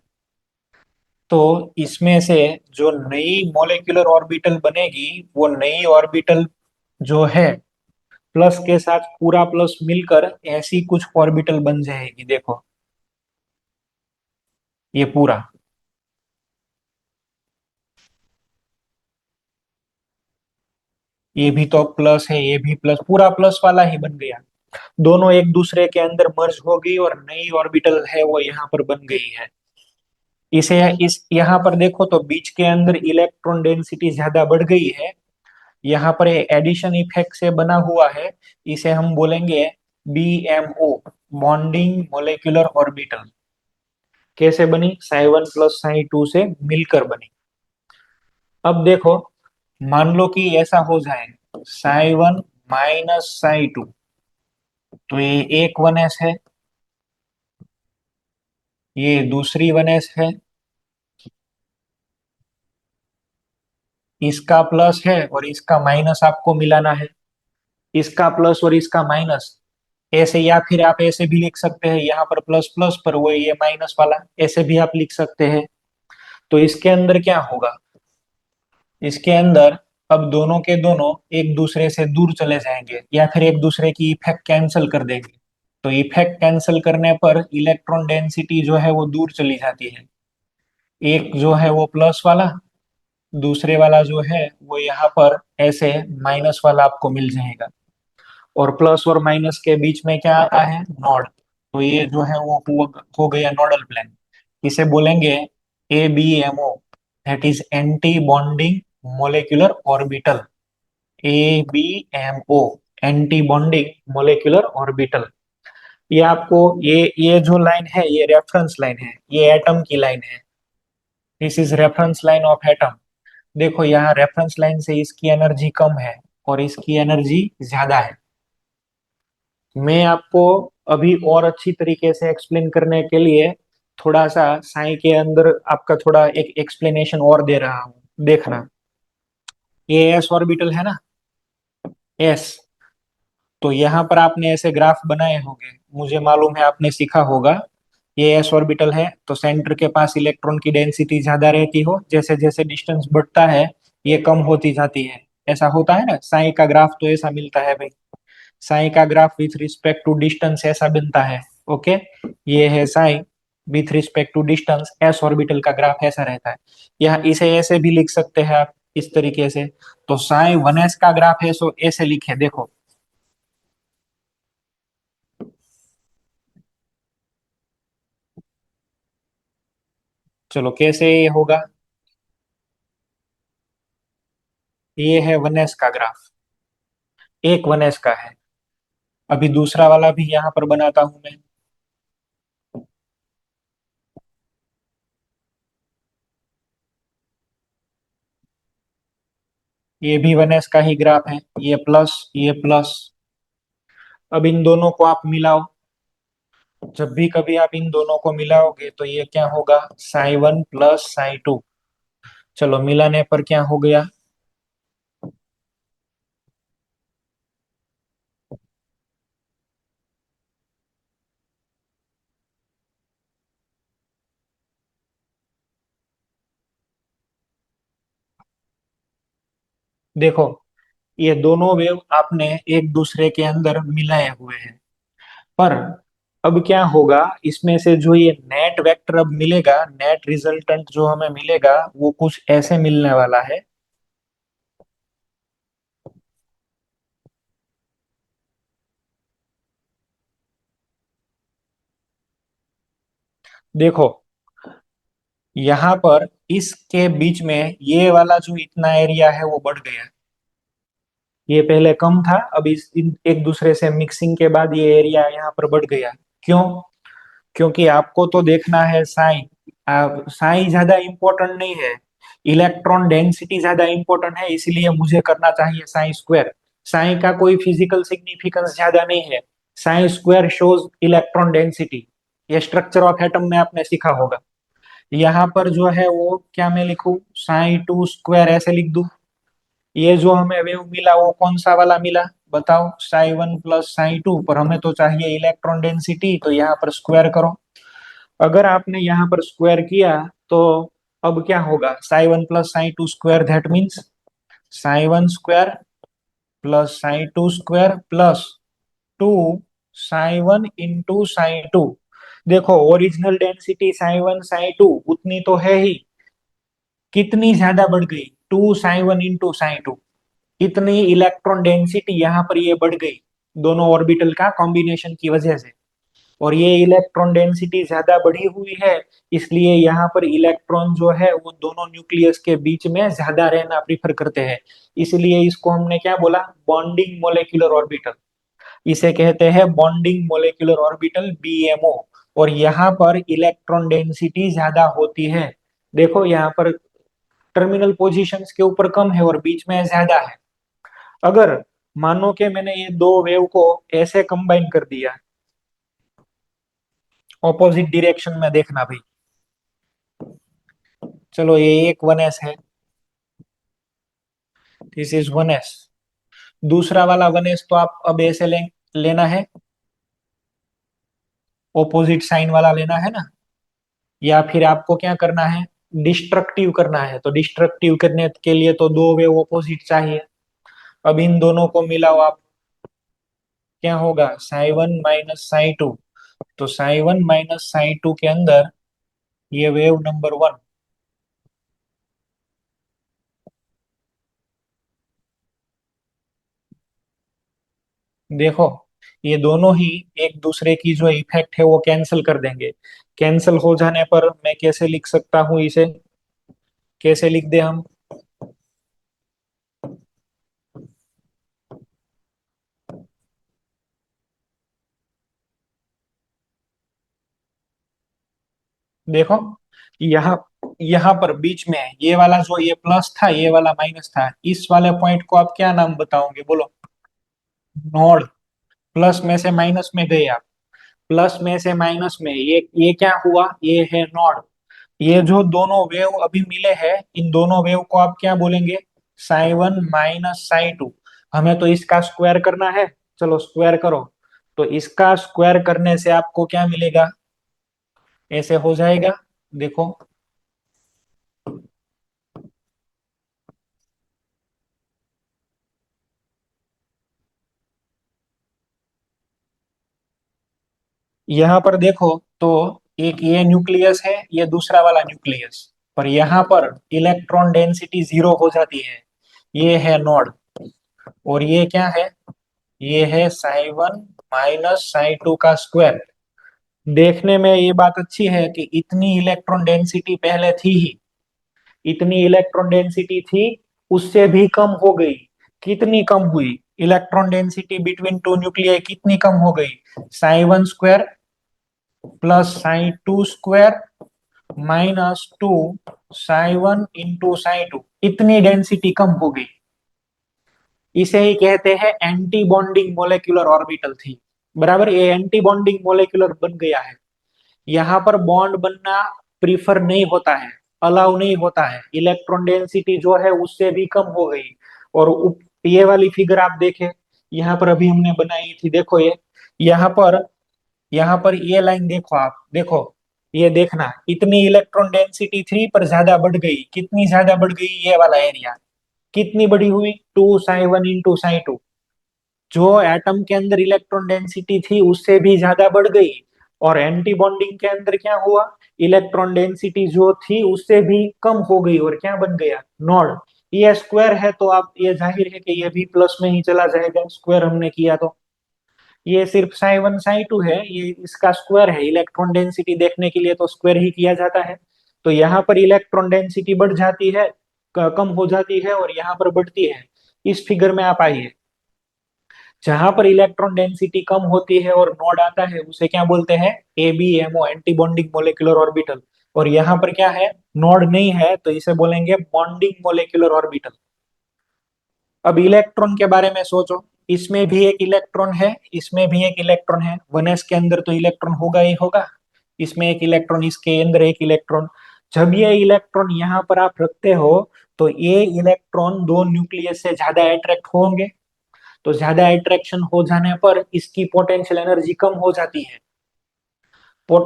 तो इसमें से जो नई मॉलिक्यूलर ऑर्बिटल बनेगी, वो नई ऑर्बिटल जो है, प्लस के साथ पूरा प्लस मिलकर ऐसी कुछ ऑर्बिटल बन जाएगी। देखो, ये पूरा, ये भी तो प्लस है, ये भी प्लस, पूरा प्लस वाला ही बन गया। दोनों एक दूसरे के अंदर मर्ज हो गई और नई ऑर्बिटल है वो यहाँ पर बन गई है। इसे, इस यहाँ पर देखो तो बीच के अंदर इलेक्ट्रॉन डेंसिटी ज्यादा बढ़ गई है। यहाँ पर एडिशन इफेक्ट से बना हुआ है, इसे हम बोलेंगे BMO, बॉन्डिंग मोलेकुलर ऑर्बिटल। कैसे बनी? साई 1 प्लस साई 2 से मिलकर बनी। अब देखो, मान लो कि ऐसा हो जाए, साई 1 माइनस साई 2, तो ये एक 1s है, ये दूसरी 1s है, इसका प्लस है और इसका माइनस आपको मिलाना है, इसका प्लस और इसका माइनस। ऐसे, या फिर आप ऐसे भी लिख सकते हैं, यहाँ पर प्लस प्लस पर वो ये माइनस वाला, ऐसे भी आप लिख सकते हैं। तो इसके अंदर क्या होगा? इसके अंदर अब दोनों के दोनों एक दूसरे से दूर चले जाएंगे, या फिर एक दूसरे की इफेक्ट कैंसिल कर देंगे। तो इफेक्ट कैंसिल करने पर इलेक्ट्रॉन डेंसिटी जो है वो दूर चली जाती है। एक जो है वो प्लस वाला, दूसरे वाला जो है वो यहाँ पर ऐसे माइनस वाला आपको मिल जाएगा। और प्लस और माइनस के बीच में क्या आता है? नोड। तो ये जो है वो हो गया नोडल प्लेन। इसे बोलेंगे ABMO, that is anti bonding molecular orbital. ABMO, anti bonding molecular orbital. ये आपको, ये जो लाइन है ये रेफरेंस लाइन है, ये एटम की लाइन है। This is reference line of atom. देखो, यहाँ रेफरेंस लाइन से इसकी एनर्जी कम है और इसकी एनर्जी ज्यादा है। मैं आपको अभी और अच्छी तरीके से एक्सप्लेन करने के लिए थोड़ा सा साई के अंदर आपका थोड़ा एक एक्सप्लेनेशन और दे रहा हूँ, देखना। ये एस ऑर्बिटल है ना, एस। तो यहाँ पर आपने ऐसे ग्राफ बनाए होंगे, मुझे मालूम है आपने सीखा होगा। ये एस ऑर्बिटल है, तो सेंटर के पास इलेक्ट्रॉन की डेंसिटी ज्यादा रहती हो, जैसे जैसे डिस्टेंस बढ़ता है ये कम होती जाती है। ऐसा होता है ना, साई का ग्राफ तो ऐसा मिलता है भाई। साई का graph with respect to distance ऐसा बनता है। ओके, ये है psi, with respect to distance S orbital का ग्राफ ऐसा रहता है। यहाँ इसे ऐसे भी लिख सकते हैं आप, इस तरीके से। तो साई 1s का ग्राफ है सो ऐसे लिखे, देखो। चलो कैसे ये होगा, ये है 1s का ग्राफ, एक 1s का है। अभी दूसरा वाला भी यहाँ पर बनाता हूं मैं। ये भी 1s का ही ग्राफ है, ये प्लस ये प्लस। अब इन दोनों को आप मिलाओ, जब भी कभी आप इन दोनों को मिलाओगे तो ये क्या होगा, साई 1 प्लस साई 2। चलो मिलाने पर क्या हो गया, देखो ये दोनों वेव आपने एक दूसरे के अंदर मिलाए हुए हैं। पर अब क्या होगा, इसमें से जो ये नेट वेक्टर अब मिलेगा, नेट रिजल्टेंट जो हमें मिलेगा वो कुछ ऐसे मिलने वाला है। देखो यहाँ पर इसके बीच में ये वाला जो इतना एरिया है वो बढ़ गया। ये पहले कम था, अब एक दूसरे से मिक्सिंग के बाद ये एरिया यहाँ पर बढ़ गया। क्यों? क्योंकि आपको तो देखना है साई, साई ज्यादा इंपॉर्टेंट नहीं है, इलेक्ट्रॉन डेंसिटी ज्यादा इंपॉर्टेंट है, इसलिए मुझे करना चाहिए साई स्क्वायर। साई का कोई फिजिकल सिग्निफिकेंस ज्यादा नहीं है। Sai square shows electron density, ये स्ट्रक्चर ऑफ एटम में आपने सीखा होगा। यहाँ पर जो है वो क्या मैं लिखूं, साई 2 स्क्वायर ऐसे लिख दूं। ये जो हमें वेव मिला वो कौन सा वाला मिला, बताओ, साई 1 प्लस साई 2, पर हमें तो चाहिए इलेक्ट्रॉन डेंसिटी, तो यहाँ पर स्क्वायर करो। अगर आपने यहाँ पर स्क्वायर किया तो अब क्या होगा, Sai 1 plus psi 2 square, that means Sai 1 square plus psi 2 square plus 2 Sai 1 into Sai 2। देखो ओरिजिनल डेंसिटी साई 1 साई 2 उतनी तो है ही, कितनी ज्यादा बढ़ गई, 2 साई 1 इंटू साई 2। इतनी इलेक्ट्रॉन डेंसिटी यहाँ पर ये बढ़ गई, दोनों ऑर्बिटल का कॉम्बिनेशन की वजह से। और ये इलेक्ट्रॉन डेंसिटी ज्यादा बढ़ी हुई है, इसलिए यहाँ पर इलेक्ट्रॉन जो है वो दोनों न्यूक्लियस के बीच में ज्यादा रहना प्रीफर करते हैं। इसलिए इसको हमने क्या बोला, बॉन्डिंग मोलेक्युलर ऑर्बिटल। इसे कहते हैं बॉन्डिंग मोलेक्युलर ऑर्बिटल, बीएमओ। और यहाँ पर इलेक्ट्रॉन डेंसिटी ज्यादा होती है। देखो यहाँ पर टर्मिनल पोजीशंस के ऊपर कम है और बीच में ज्यादा है। अगर मानो कि मैंने ये दो वेव को ऐसे कंबाइन कर दिया, ऑपोजिट डायरेक्शन में, देखना भाई। चलो ये एक 1s है, दिस इज 1s। दूसरा वाला 1s तो आप अब ऐसे लेना है, ऑपोजिट साइन वाला लेना है ना। या फिर आपको क्या करना है, डिस्ट्रक्टिव करना है, तो डिस्ट्रक्टिव करने के लिए तो दो वेव ऑपोजिट चाहिए। अब इन दोनों को मिलाओ आप, क्या होगा, साई 1 माइनस साई 2। तो साई 1 माइनस साई 2 के अंदर ये वेव नंबर 1। देखो ये दोनों ही एक दूसरे की जो इफेक्ट है वो कैंसिल कर देंगे। कैंसिल हो जाने पर मैं कैसे लिख सकता हूं इसे, कैसे लिख दे हम, देखो यहाँ यहाँ पर बीच में ये वाला जो ये प्लस था, ये वाला माइनस था, इस वाले पॉइंट को आप क्या नाम बताओगे, बोलो। नोड। प्लस में से माइनस में गए आप, प्लस में से माइनस में, ये क्या हुआ, ये है नोड। ये जो दोनों वेव अभी मिले हैं, इन दोनों वेव को आप क्या बोलेंगे, साई 1 माइनस साई 2। हमें तो इसका स्क्वायर करना है, चलो स्क्वायर करो। तो इसका स्क्वायर करने से आपको क्या मिलेगा, ऐसे हो जाएगा, देखो। यहाँ पर देखो तो एक ये न्यूक्लियस है, ये दूसरा वाला न्यूक्लियस, पर यहाँ पर इलेक्ट्रॉन डेंसिटी 0 हो जाती है। ये है नोड, और ये क्या है, ये है psi1 माइनस psi2 का स्क्वायर। देखने में ये बात अच्छी है कि इतनी इलेक्ट्रॉन डेंसिटी पहले थी ही, इतनी इलेक्ट्रॉन डेंसिटी थी, उससे भी कम हो गई। कितनी कम हुई electron density between two nuclei, कितनी कम हो गई, psi1 square plus psi2 square minus 2 psi1 into psi2, इतनी डेंसिटी कम हो गई। इसे ही कहते हैं एंटी बॉन्डिंग मोलेक्युलर ऑर्बिटल थी, बराबर। ये एंटी बॉन्डिंग मोलेक्युलर बन गया है, यहाँ पर बॉन्ड बनना प्रीफर नहीं होता है, अलाउ नहीं होता है, इलेक्ट्रॉन डेंसिटी जो है उससे भी कम हो गई। और ये वाली फिगर आप देखें, यहाँ पर अभी हमने बनाई थी, देखो ये यहाँ पर ये लाइन देखो, आप देखो, ये देखना, इतनी इलेक्ट्रॉन डेंसिटी 3 पर ज्यादा बढ़ गई। कितनी ज्यादा बढ़ गई, ये वाला एरिया कितनी बड़ी हुई, 2 psi1 इंटू psi2। जो एटम के अंदर इलेक्ट्रॉन डेंसिटी थी उससे भी ज्यादा बढ़ गई। और एंटी बॉन्डिंग के अंदर क्या हुआ, इलेक्ट्रॉन डेंसिटी जो थी उससे भी कम हो गई, और क्या बन गया, नोड। ये स्क्वायर है तो आप, ये जाहिर है कि ये भी प्लस में ही चला जाएगा, स्क्वायर हमने किया तो। ये सिर्फ psi1 psi2 है, ये इसका स्क्वायर है, इलेक्ट्रॉन डेंसिटी देखने के लिए तो स्क्वायर ही किया जाता है। तो यहाँ पर इलेक्ट्रॉन डेंसिटी बढ़ जाती है, कम हो जाती है, और यहाँ पर बढ़ती है। इस फिगर में आप आइए, जहां पर इलेक्ट्रॉन डेंसिटी कम होती है और नोड आता है उसे क्या बोलते हैं, ABMO, anti bonding molecular orbital. और यहाँ पर क्या है, नोड नहीं है, तो इसे बोलेंगे बॉन्डिंग मोलेकुलर ऑर्बिटल। अब इलेक्ट्रॉन के बारे में सोचो, इसमें भी एक इलेक्ट्रॉन है, इसमें भी एक इलेक्ट्रॉन है, 1s के अंदर तो इलेक्ट्रॉन होगा ही होगा, इसमें एक इलेक्ट्रॉन, इसके अंदर एक इलेक्ट्रॉन। जब ये इलेक्ट्रॉन यहाँ पर आप रखते हो, तो ये इलेक्ट्रॉन दो न्यूक्लियस से ज्यादा अट्रैक्ट होंगे, तो ज्यादा अट्रैक्शन हो जाने पर इसकी पोटेंशियल एनर्जी कम हो जाती है।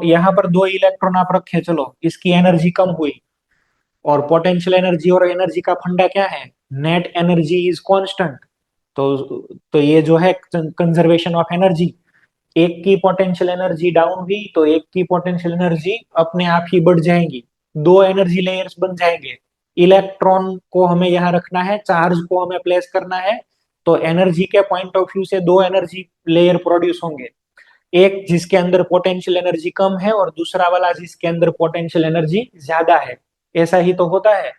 यहाँ पर दो इलेक्ट्रॉन आप रखे, चलो इसकी एनर्जी कम हुई, और पोटेंशियल एनर्जी और एनर्जी का फंडा क्या है, नेट एनर्जी इज कांस्टेंट। तो ये जो है कंजर्वेशन ऑफ एनर्जी, एक की पोटेंशियल एनर्जी डाउन हुई तो एक की पोटेंशियल एनर्जी अपने आप ही बढ़ जाएंगी, दो एनर्जी लेयर्स बन जाएंगे। इलेक्ट्रॉन को हमें यहाँ रखना है, चार्ज को हमें प्लेस करना है, तो एनर्जी के पॉइंट ऑफ व्यू से दो एनर्जी लेयर प्रोड्यूस होंगे, एक जिसके अंदर पोटेंशियल एनर्जी कम है और दूसरा वाला जिसके अंदर पोटेंशियल एनर्जी ज्यादा है। ऐसा ही तो होता है।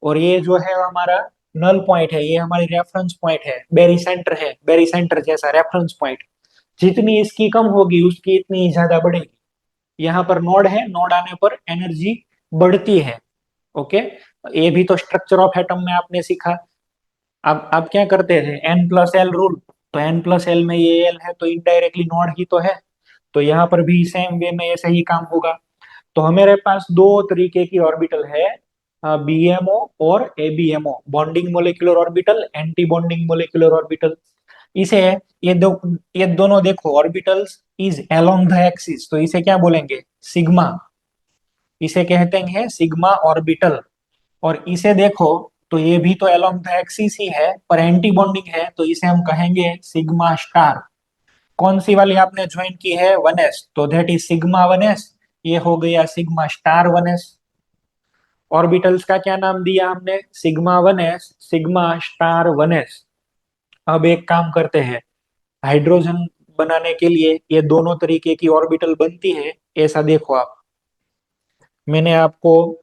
और ये जो है हमारा नल पॉइंट है, ये हमारी रेफरेंस पॉइंट है, बेरी सेंटर है, बेरी सेंटर जैसा रेफरेंस पॉइंट। जितनी इसकी कम होगी उसकी इतनी ज्यादा बढ़ेगी। यहाँ पर नोड है, नोड आने पर एनर्जी बढ़ती है। ओके, ये भी तो स्ट्रक्चर ऑफ एटम में आपने सीखा। अब क्या करते थे, एन प्लस एल रूल, तो एन प्लस एल में ये एल है तो इनडायरेक्टली नोड ही तो है, तो यहाँ पर भी सेम वे में ऐसे ही काम होगा। तो हमारे पास दो तरीके की ऑर्बिटल है, बीएमओ और ABMO, bonding molecular orbital, anti bonding molecular orbital. इसे ये दोनों देखो, orbitals is along the axis, तो इसे क्या बोलेंगे, सिग्मा, इसे कहते हैं सिग्मा ऑर्बिटल। और इसे देखो तो ये भी तो अलोंग द एक्सिस ही है, पर एंटी बॉन्डिंग है, तो इसे हम कहेंगे सिग्मा स्टार। कौन सी वाली आपने ज्वाइन की है, 1s, तो दैट इज सिग्मा 1s, ये हो गया सिग्मा स्टार 1s। ऑर्बिटल्स का क्या नाम दिया हमने, sigma 1s, sigma star 1s। अब एक काम करते हैं, हाइड्रोजन बनाने के लिए ये दोनों तरीके की ऑर्बिटल बनती है, ऐसा देखो आप, मैंने आपको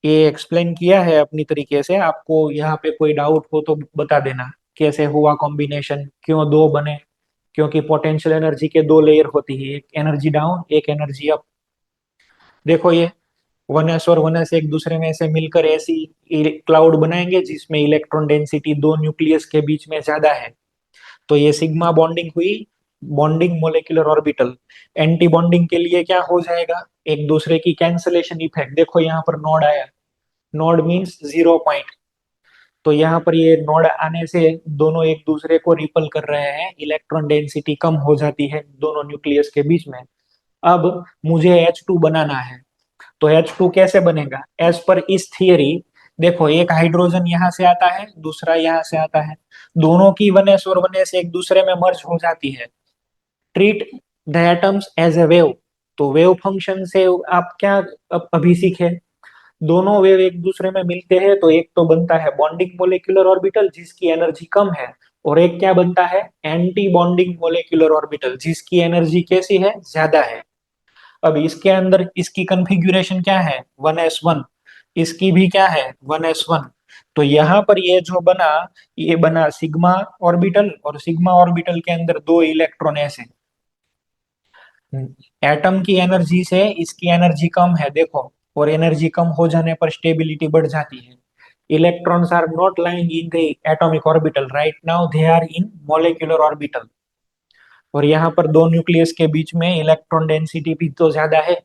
ये एक्सप्लेन किया है अपनी तरीके से। आपको यहाँ पे कोई डाउट हो तो बता देना, कैसे हुआ कॉम्बिनेशन, क्यों दो बने, क्योंकि पोटेंशियल एनर्जी के दो लेयर होती है, एक एनर्जी डाउन एक एनर्जी अप। देखो ये 1s और 1s एक दूसरे में से मिलकर ऐसी क्लाउड बनाएंगे जिसमें इलेक्ट्रॉन डेंसिटी दो न्यूक्लियस के बीच में ज्यादा है, तो ये सिग्मा बॉन्डिंग हुई, bonding molecular orbital. Anti bonding के लिए क्या हो जाएगा, एक दूसरे की कैंसलेशन इफेक्ट। देखो यहाँ पर नोड आया, नोड मींस 0 पॉइंट, तो यहाँ पर ये नोड आने से दोनों एक दूसरे को रिपल कर रहे हैं, इलेक्ट्रॉन डेंसिटी कम हो जाती है दोनों न्यूक्लियस के बीच में। अब मुझे H2 बनाना है, तो H2 कैसे बनेगा, एज पर इस थियरी, देखो एक हाइड्रोजन यहाँ से आता है, दूसरा यहाँ से आता है, दोनों की 1s और 1s एक दूसरे में मर्ज हो जाती है। Treat the atoms as a wave, तो वेव फंक्शन से आप क्या अभी सीखे, दोनों वेव एक दूसरे में मिलते हैं तो एक तो बनता है बॉन्डिंग मोलेक्युलर ऑर्बिटल जिसकी एनर्जी कम है, और एक क्या बनता है, एंटी बॉन्डिंग मोलेक्युलर ऑर्बिटल जिसकी एनर्जी कैसी है, ज्यादा है। अब इसके अंदर इसकी कन्फिग्यूरेशन क्या है, 1s1, इसकी भी क्या है, 1s1। तो यहाँ पर ये जो बना, ये बना सिग्मा ऑर्बिटल, और सिग्मा ऑर्बिटल के अंदर दो इलेक्ट्रॉन ऐसे। एटम की एनर्जी से इसकी एनर्जी कम है देखो, और एनर्जी कम हो जाने पर स्टेबिलिटी बढ़ जाती है। Electrons are not lying in the atomic orbital right now, they are in molecular orbital. और यहाँ पर दो न्यूक्लियस के बीच में इलेक्ट्रॉन डेंसिटी भी तो ज्यादा है,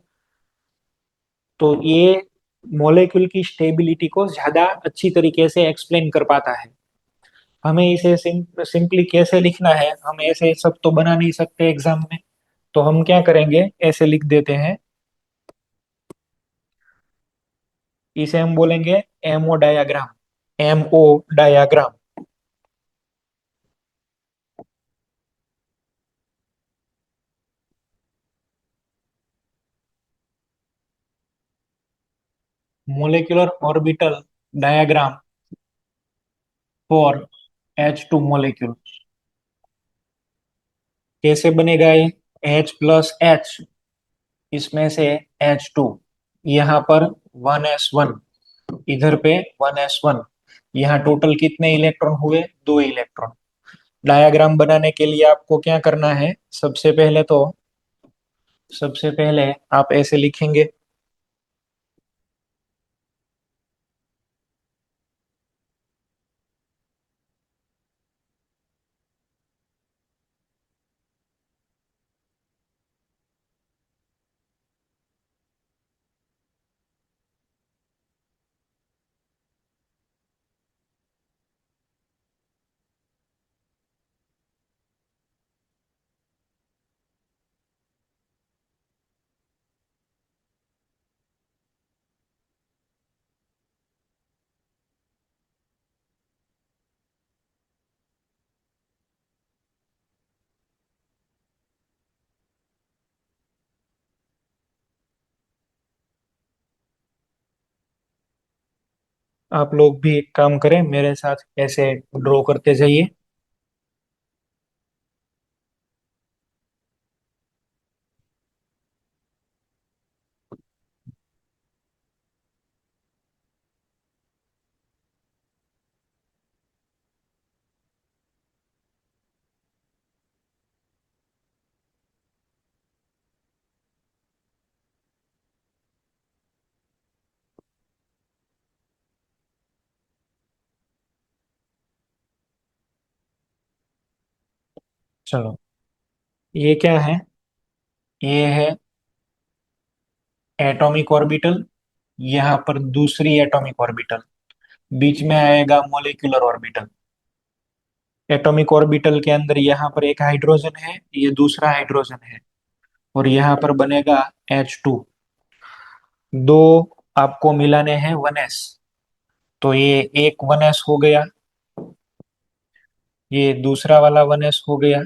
तो ये मॉलिक्यूल की स्टेबिलिटी को ज्यादा अच्छी तरीके से एक्सप्लेन कर पाता है। हमें इसे सिंपली कैसे लिखना है, हम ऐसे सब तो बना नहीं सकते एग्जाम में, तो हम क्या करेंगे, ऐसे लिख देते हैं, इसे हम बोलेंगे MO diagram, MO diagram. Molecular orbital diagram for H2 molecule. कैसे बनेगा ये, H+H, इसमें से H2, यहाँ पर 1s1, इधर पे 1s1, यहाँ टोटल कितने इलेक्ट्रॉन हुए, दो इलेक्ट्रॉन। डायग्राम बनाने के लिए आपको क्या करना है, सबसे पहले आप ऐसे लिखेंगे, आप लोग भी एक काम करें मेरे साथ, ऐसे ड्रॉ करते जाइए। चलो, ये क्या है, ये है एटॉमिक ऑर्बिटल, यहाँ पर दूसरी एटॉमिक ऑर्बिटल, बीच में आएगा मोलिकुलर ऑर्बिटल। एटॉमिक ऑर्बिटल के अंदर यहाँ पर एक हाइड्रोजन है, ये दूसरा हाइड्रोजन है, और यहाँ पर बनेगा H2। दो आपको मिलाने हैं 1s, तो ये एक 1s हो गया, ये दूसरा वाला 1s हो गया।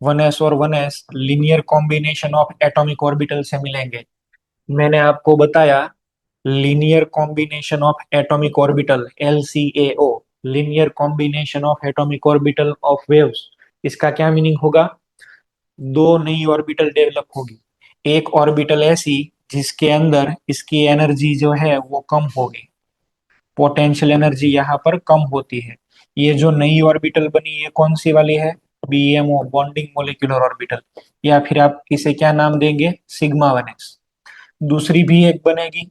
1s और 1s linear combination of atomic orbital से मिलेंगे। मैंने आपको बताया linear combination of atomic orbital, LCAO, linear combination of atomic orbital of waves. इसका क्या मीनिंग होगा, दो नई ऑर्बिटल डेवलप होगी, एक ऑर्बिटल ऐसी जिसके अंदर इसकी एनर्जी जो है वो कम होगी, पोटेंशियल एनर्जी यहाँ पर कम होती है। ये जो नई ऑर्बिटल बनी ये कौन सी वाली है, BMO, बॉन्डिंग मोलिकुलर ऑर्बिटल, या फिर आप इसे क्या नाम देंगे, सिग्मा 1s। दूसरी भी एक बनेगी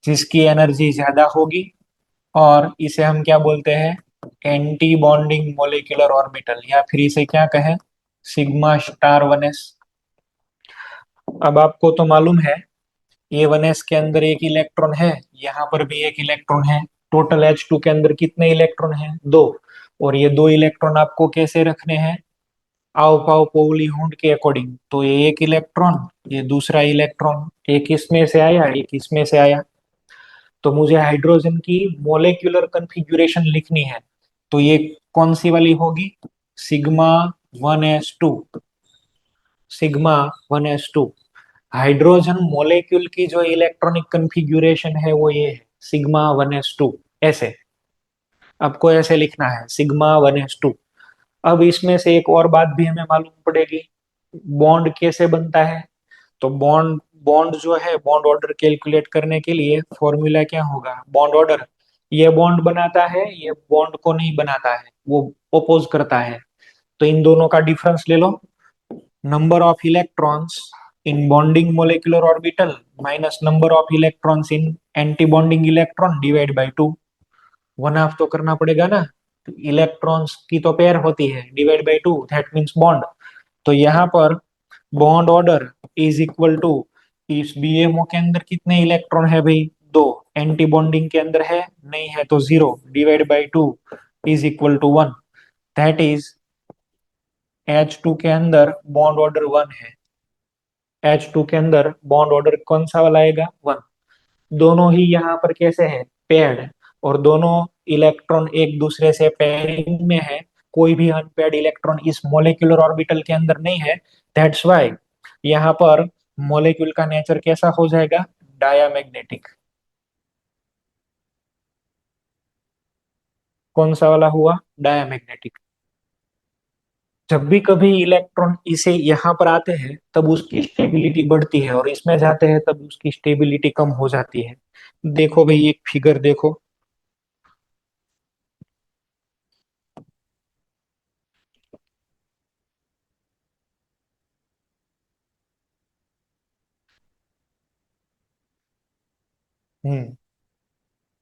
जिसकी एनर्जी ज्यादा होगी, और इसे हम क्या बोलते हैं, एंटी बॉन्डिंग मोलिकुलर ऑर्बिटल, या फिर इसे क्या कहें, सिग्मा*1s। अब आपको तो मालूम है ये 1s के अंदर एक इलेक्ट्रॉन है, यहाँ पर भी एक इलेक्ट्रॉन है, टोटल H2 के अंदर कितने इलेक्ट्रॉन हैं, दो। और ये दो इलेक्ट्रॉन आपको कैसे रखने हैं, आओ पाओ पोली हुंड के अकॉर्डिंग। तो ये एक इलेक्ट्रॉन, ये दूसरा इलेक्ट्रॉन, एक इसमें से आया एक इसमें से आया, तो मुझे हाइड्रोजन की मोलेक्युलर कन्फिग्यूरेशन लिखनी है, तो ये कौन सी वाली होगी, sigma 1s2, sigma 1s2। Hydrogen molecule की जो इलेक्ट्रॉनिक कन्फिग्यूरेशन है वो ये है σ1s2 ऐसे। आपको ऐसे लिखना है σ1s2। अब इसमें से एक और बात भी हमें मालूम पड़ेगी, बॉन्ड कैसे बनता है। तो बॉन्ड बॉन्ड जो है, बॉन्ड ऑर्डर कैलकुलेट करने के लिए फॉर्मूला क्या होगा, बॉन्ड ऑर्डर। ये बॉन्ड बनाता है, ये बॉन्ड को नहीं बनाता है, वो ओपोज करता है। तो इन दोनों का डिफरेंस ले लो, number of electrons in bonding molecular orbital minus number of electrons in anti bonding electron divide by two. One half तो करना पड़ेगा ना, इलेक्ट्रॉन्स की तो पेयर होती है, divide by two that means bond. तो यहाँ पर bond order is equal to, इस बीएमओ के अंदर कितने इलेक्ट्रॉन है भाई, दो। एंटी बॉन्डिंग के अंदर है नहीं है तो zero, divide by two is equal to one. That is H2 के अंदर बॉन्ड ऑर्डर वन है। H2 के अंदर बॉन्ड ऑर्डर कौन सा वाला आएगा, वन। दोनों ही यहाँ पर कैसे है, पेयर्ड, और दोनों इलेक्ट्रॉन एक दूसरे से पेयरिंग में है। कोई भी अनपेयर्ड इलेक्ट्रॉन इस मोलिकुलर ऑर्बिटल के अंदर नहीं है। दैट्स वाई यहाँ पर मोलिक्यूल का नेचर कैसा हो जाएगा, डायामैग्नेटिक। कौन सा वाला हुआ, डायामैग्नेटिक। जब भी कभी इलेक्ट्रॉन इसे यहाँ पर आते हैं तब उसकी स्टेबिलिटी बढ़ती है, और इसमें जाते हैं तब उसकी स्टेबिलिटी कम हो जाती है। देखो भाई एक फिगर देखो,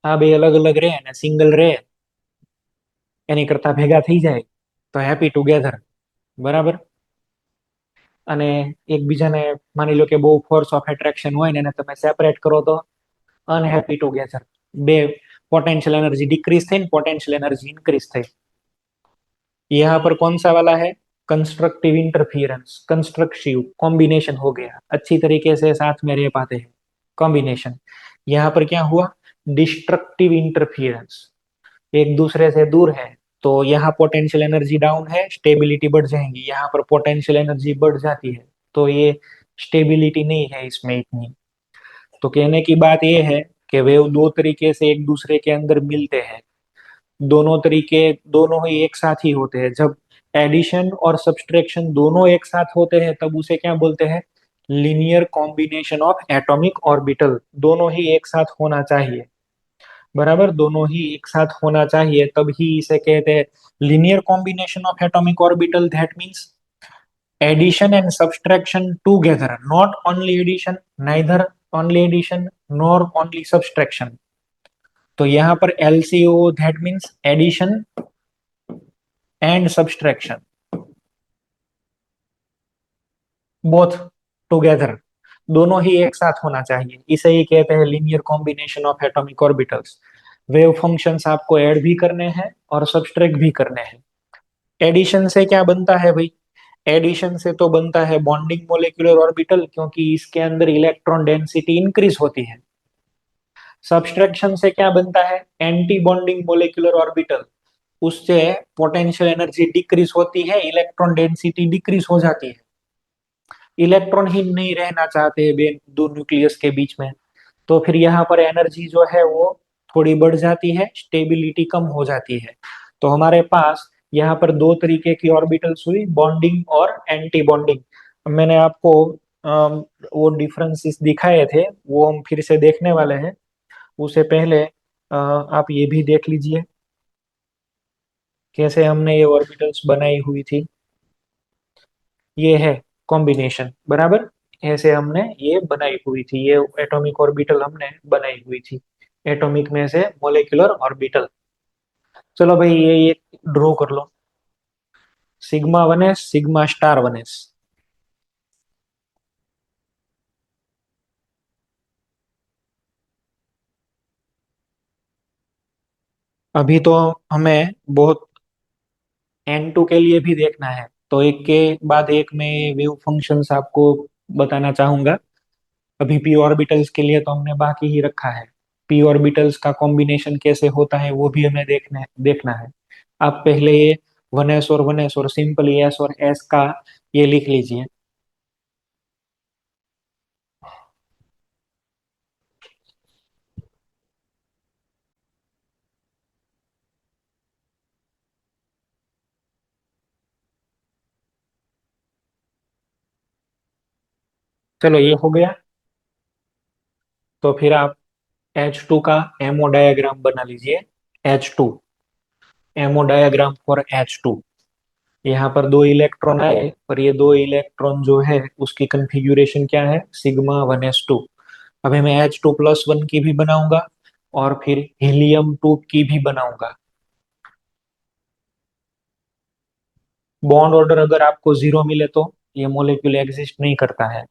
આ બે અલગ અલગ રહે અને સિંગલ રહે એની કરતા ભેગા થઈ જાય તો હેપી ટુગેધર, બરાબર। અને એકબીજાને માની લો કે બહુ ફોર્સ ઓફ એટ્રેક્શન હોય ને એને તમે સેપરેટ કરો તો અનહેપી ટુગેધર। બે પોટેंशियल एनर्जी डिक्रीज થઈ, पोटेंशियल एनर्जी इंक्रीज થઈ। यहाँ पर कौन सा वाला है, कंस्ट्रक्टिव इंटरफियरेंस, कंस्ट्रक्टिव कॉम्बिनेशन हो गया, अच्छी तरीके से साथ में रह पाते हैं, कॉम्बिनेशन। यहाँ पर क्या हुआ, डिस्ट्रक्टिव इंटरफियरेंस, एक दूसरे से दूर है तो यहाँ पोटेंशियल एनर्जी डाउन है, स्टेबिलिटी बढ़ जाएंगी। यहाँ पर पोटेंशियल एनर्जी बढ़ जाती है तो ये स्टेबिलिटी नहीं है इसमें इतनी। तो कहने की बात ये है कि वेव दो तरीके से एक दूसरे के अंदर मिलते हैं, दोनों तरीके दोनों ही एक साथ ही होते हैं। जब एडिशन और सब्सट्रैक्शन दोनों एक साथ होते हैं तब उसे क्या बोलते हैं, linear combination of atomic orbital. दोनों ही एक साथ होना चाहिए, बराबर, दोनों ही एक साथ होना चाहिए तब ही इसे कहते हैं linear combination of atomic orbital. That means addition and subtraction together, not only addition, neither only addition nor only subtraction. तो यहाँ पर LCO that means addition and subtraction, both together, दोनों ही एक साथ होना चाहिए, इसे ही कहते हैं linear combination of atomic orbitals. Wave functions आपको ऐड भी करने हैं और सब्सट्रैक्ट भी करने हैं। एडिशन से क्या बनता है भाई, एडिशन से तो बनता है बॉन्डिंग मोलिकुलर ऑर्बिटल, क्योंकि इसके अंदर इलेक्ट्रॉन डेंसिटी इंक्रीज होती है। सब्सट्रैक्शन से क्या बनता है, एंटी बॉन्डिंग मोलिकुलर ऑर्बिटल, उससे पोटेंशियल एनर्जी डिक्रीज होती है, इलेक्ट्रॉन डेंसिटी डिक्रीज हो जाती है। इलेक्ट्रॉन ही नहीं रहना चाहते दो न्यूक्लियस के बीच में, तो फिर यहाँ पर एनर्जी जो है वो थोड़ी बढ़ जाती है, स्टेबिलिटी कम हो जाती है। तो हमारे पास यहाँ पर दो तरीके की ऑर्बिटल्स हुई, बॉन्डिंग और एंटी बॉन्डिंग। मैंने आपको वो डिफरेंसेस दिखाए थे, वो हम फिर से देखने वाले हैं। उससे पहले आप ये भी देख लीजिए कैसे हमने ये ऑर्बिटल्स बनाई हुई थी। ये है कॉम्बिनेशन, बराबर, ऐसे हमने ये बनाई हुई थी, ये एटॉमिक ऑर्बिटल हमने बनाई हुई थी, एटॉमिक में से मोलिकुलर ऑर्बिटल। चलो भाई ये ड्रॉ कर लो, σ1s σ*1s। अभी तो हमें बहुत N2 के लिए भी देखना है, तो एक के बाद एक में वेव फंक्शंस आपको बताना चाहूंगा। अभी पी ऑर्बिटल्स के लिए तो हमने बाकी ही रखा है, पी ऑर्बिटल्स का कॉम्बिनेशन कैसे होता है वो भी हमें देखना है। आप पहले ये 1s और सिंपल एस और एस का ये लिख लीजिए। चलो ये हो गया। तो फिर आप H2 का एमओ डायग्राम बना लीजिए। H2 ammo diagram for H2। यहाँ पर दो इलेक्ट्रॉन आए, पर ये दो इलेक्ट्रॉन जो है उसकी कंफिग्यूरेशन क्या है, σ1s2। अभी मैं H2+1 की भी बनाऊंगा और फिर हीलियम 2 की भी बनाऊंगा। बॉन्ड ऑर्डर अगर आपको जीरो मिले तो ये मॉलिक्यूल एग्जिस्ट नहीं करता है।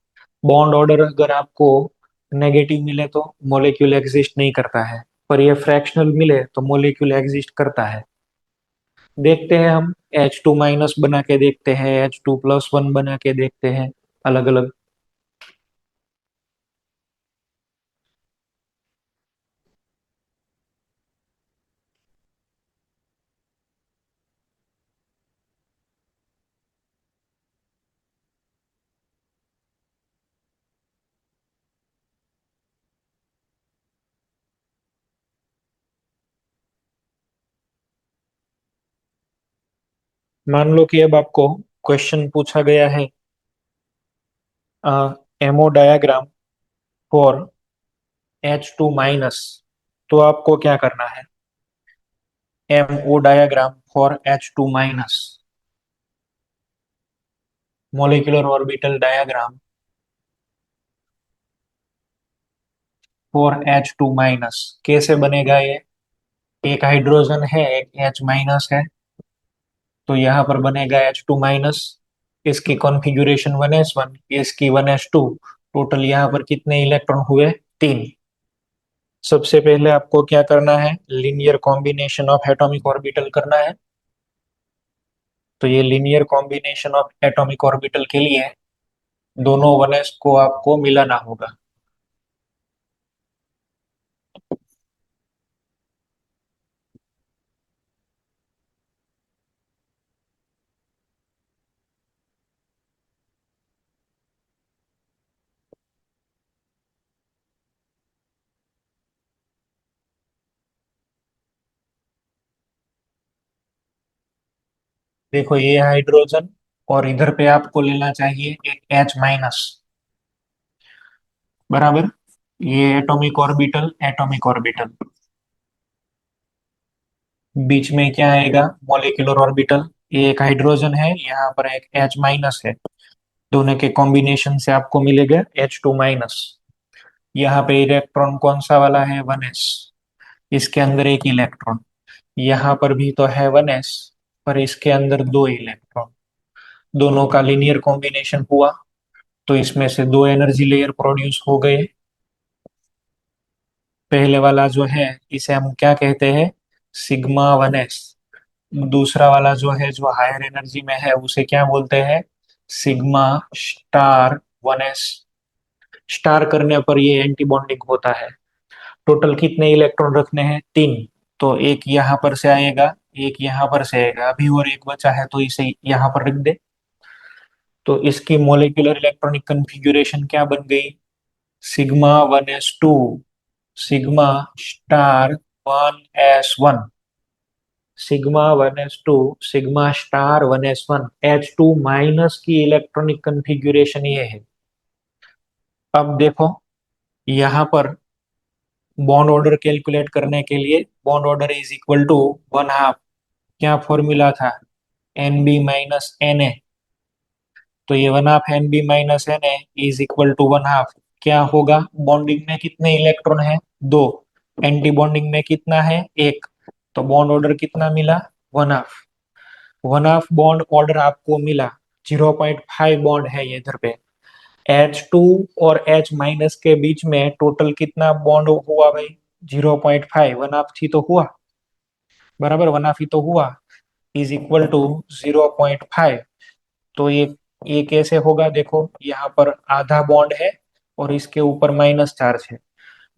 बॉन्ड ऑर्डर अगर आपको नेगेटिव मिले तो मॉलिक्यूल एग्जिस्ट नहीं करता है। पर ये फ्रैक्शनल मिले तो मॉलिक्यूल एग्जिस्ट करता है। देखते हैं हम, H2- बना के देखते हैं, H2+1 बना के देखते हैं, अलग अलग। मान लो कि अब आपको क्वेश्चन पूछा गया है एमओ डायग्राम फॉर H2-, तो आपको क्या करना है। Ammo diagram for H2-, molecular orbital diagram for H2-। कैसे बनेगा ये, एक हाइड्रोजन है, एक H- है, तो यहाँ पर बनेगा H2-। इसकी कॉन्फ़िगरेशन 1s1, इसकी 1s2। टोटल यहाँ पर कितने इलेक्ट्रॉन हुए, 3। सबसे पहले आपको क्या करना है, linear combination of atomic orbital करना है। तो ये linear combination of atomic orbital के लिए दोनों 1s को आपको मिलाना होगा। देखो ये हाइड्रोजन, और इधर पे आपको लेना चाहिए एक H-। बराबर। ये एटॉमिक ऑर्बिटल बीच में क्या आएगा, मॉलिक्यूलर ऑर्बिटल। ये एक हाइड्रोजन है, यहाँ पर एक H- है। दोनों के कॉम्बिनेशन से आपको मिलेगा H2-। यहाँ पे इलेक्ट्रॉन कौन सा वाला है, 1s। इसके अंदर एक इलेक्ट्रॉन, यहाँ पर भी तो है 1s, पर इसके अंदर दो इलेक्ट्रॉन। दोनों का लीनियर कॉम्बिनेशन हुआ तो इसमें से दो एनर्जी लेयर प्रोड्यूस हो गए। पहले वाला जो है इसे हम क्या कहते हैं, σ1s। दूसरा वाला जो है, जो हायर एनर्जी में है, उसे क्या बोलते हैं, σ*1s। स्टार करने पर ये एंटी बॉन्डिंग होता है। टोटल कितने इलेक्ट्रॉन रखने हैं, 3। तो एक यहाँ पर से आएगा, एक यहाँ पर से आएगा, अभी और एक बचा है तो इसे यहाँ पर रख दे। तो इसकी मोलिकुलर इलेक्ट्रॉनिक कन्फिग्यूरेशन क्या बन गई, σ1s2, σ*1s1, σ1s2, σ*1s1। H2- की इलेक्ट्रॉनिक कन्फिग्यूरेशन ये है। अब देखो यहाँ पर बॉन्ड ऑर्डर कैलकुलेट करने के लिए, bond order is equal to 1/2। क्या फॉर्मूला था, Nb-Na। तो ये 1/2 Nb-Na इज इक्वल टू 1/2। क्या होगा, बॉन्डिंग में कितने इलेक्ट्रॉन है, 2। एंटी बॉन्डिंग में कितना है, 1। तो बॉन्ड ऑर्डर कितना मिला, 1/2। 1/2 बॉन्ड ऑर्डर आपको मिला। 0.5 बॉन्ड है ये इधर पे। H2 और H- के बीच में टोटल कितना बॉन्ड हुआ भाई, 0.5। 1/2 ही तो हुआ, बराबर, 1/2 ही तो हुआ, इज इक्वल टू 0.5। तो ये कैसे होगा, देखो यहाँ पर आधा बॉन्ड है और इसके ऊपर माइनस चार्ज है।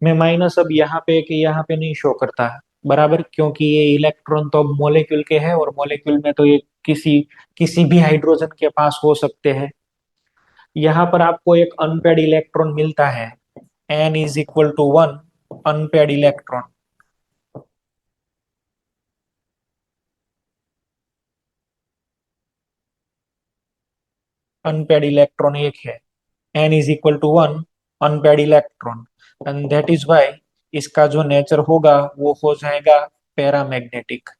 मैं माइनस अब यहाँ पे कि यहाँ पे नहीं शो करता, बराबर, क्योंकि ये इलेक्ट्रॉन तो अब मॉलिक्यूल के हैं, और मॉलिक्यूल में तो ये किसी किसी भी हाइड्रोजन के पास हो सकते हैं। यहाँ पर आपको एक अनपेड इलेक्ट्रॉन मिलता है, N is equal to 1। Unpaired electron, unpaired electron एक है, n is equal to 1 unpaired electron, and that is why इसका जो नेचर होगा वो हो जाएगा पैरामैग्नेटिक।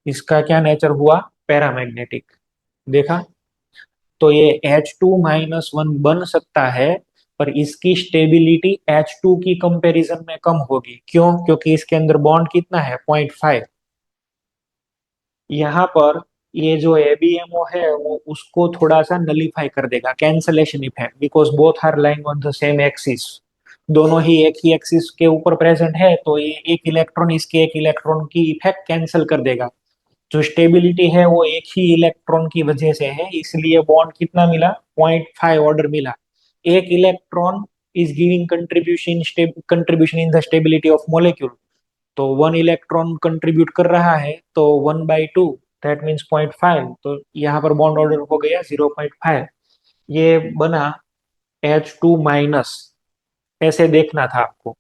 इसका क्या नेचर हुआ? पैरामैग्नेटिक। देखा? तो ये H2-1 बन सकता है, पर इसकी स्टेबिलिटी H2 की कंपैरिजन में कम होगी। क्यों? क्योंकि इसके अंदर बॉन्ड कितना है? 0.5। यहाँ पर ये जो ABMO है वो उसको थोड़ा सा नलीफाई कर देगा, cancellation effect, because both are lying on the same axis. दोनों ही एक ही एक्सिस के ऊपर प्रेजेंट है, तो ये एक इलेक्ट्रॉन इसके एक इलेक्ट्रॉन की इफेक्ट कैंसिल कर देगा। जो स्टेबिलिटी है वो एक ही इलेक्ट्रॉन की वजह से है, इसलिए बॉन्ड कितना मिला? 0.5 ऑर्डर मिला। एक electron is giving contribution in the stability of molecule, तो 1 इलेक्ट्रॉन कंट्रीब्यूट कर रहा है, तो 1/2 दैट मीन्स 0.5, तो यहाँ पर बॉन्ड ऑर्डर हो गया 0.5। ये बना H2-, ऐसे देखना था आपको।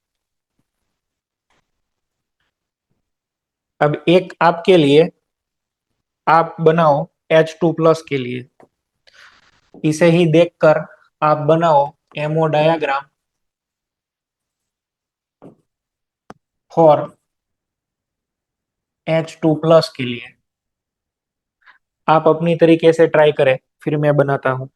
अब एक आपके लिए आप बनाओ H2+ के लिए, इसे ही देखकर आप बनाओ एमओ डायग्राम फॉर H2+ के लिए। आप अपनी तरीके से ट्राई करें, फिर मैं बनाता हूं।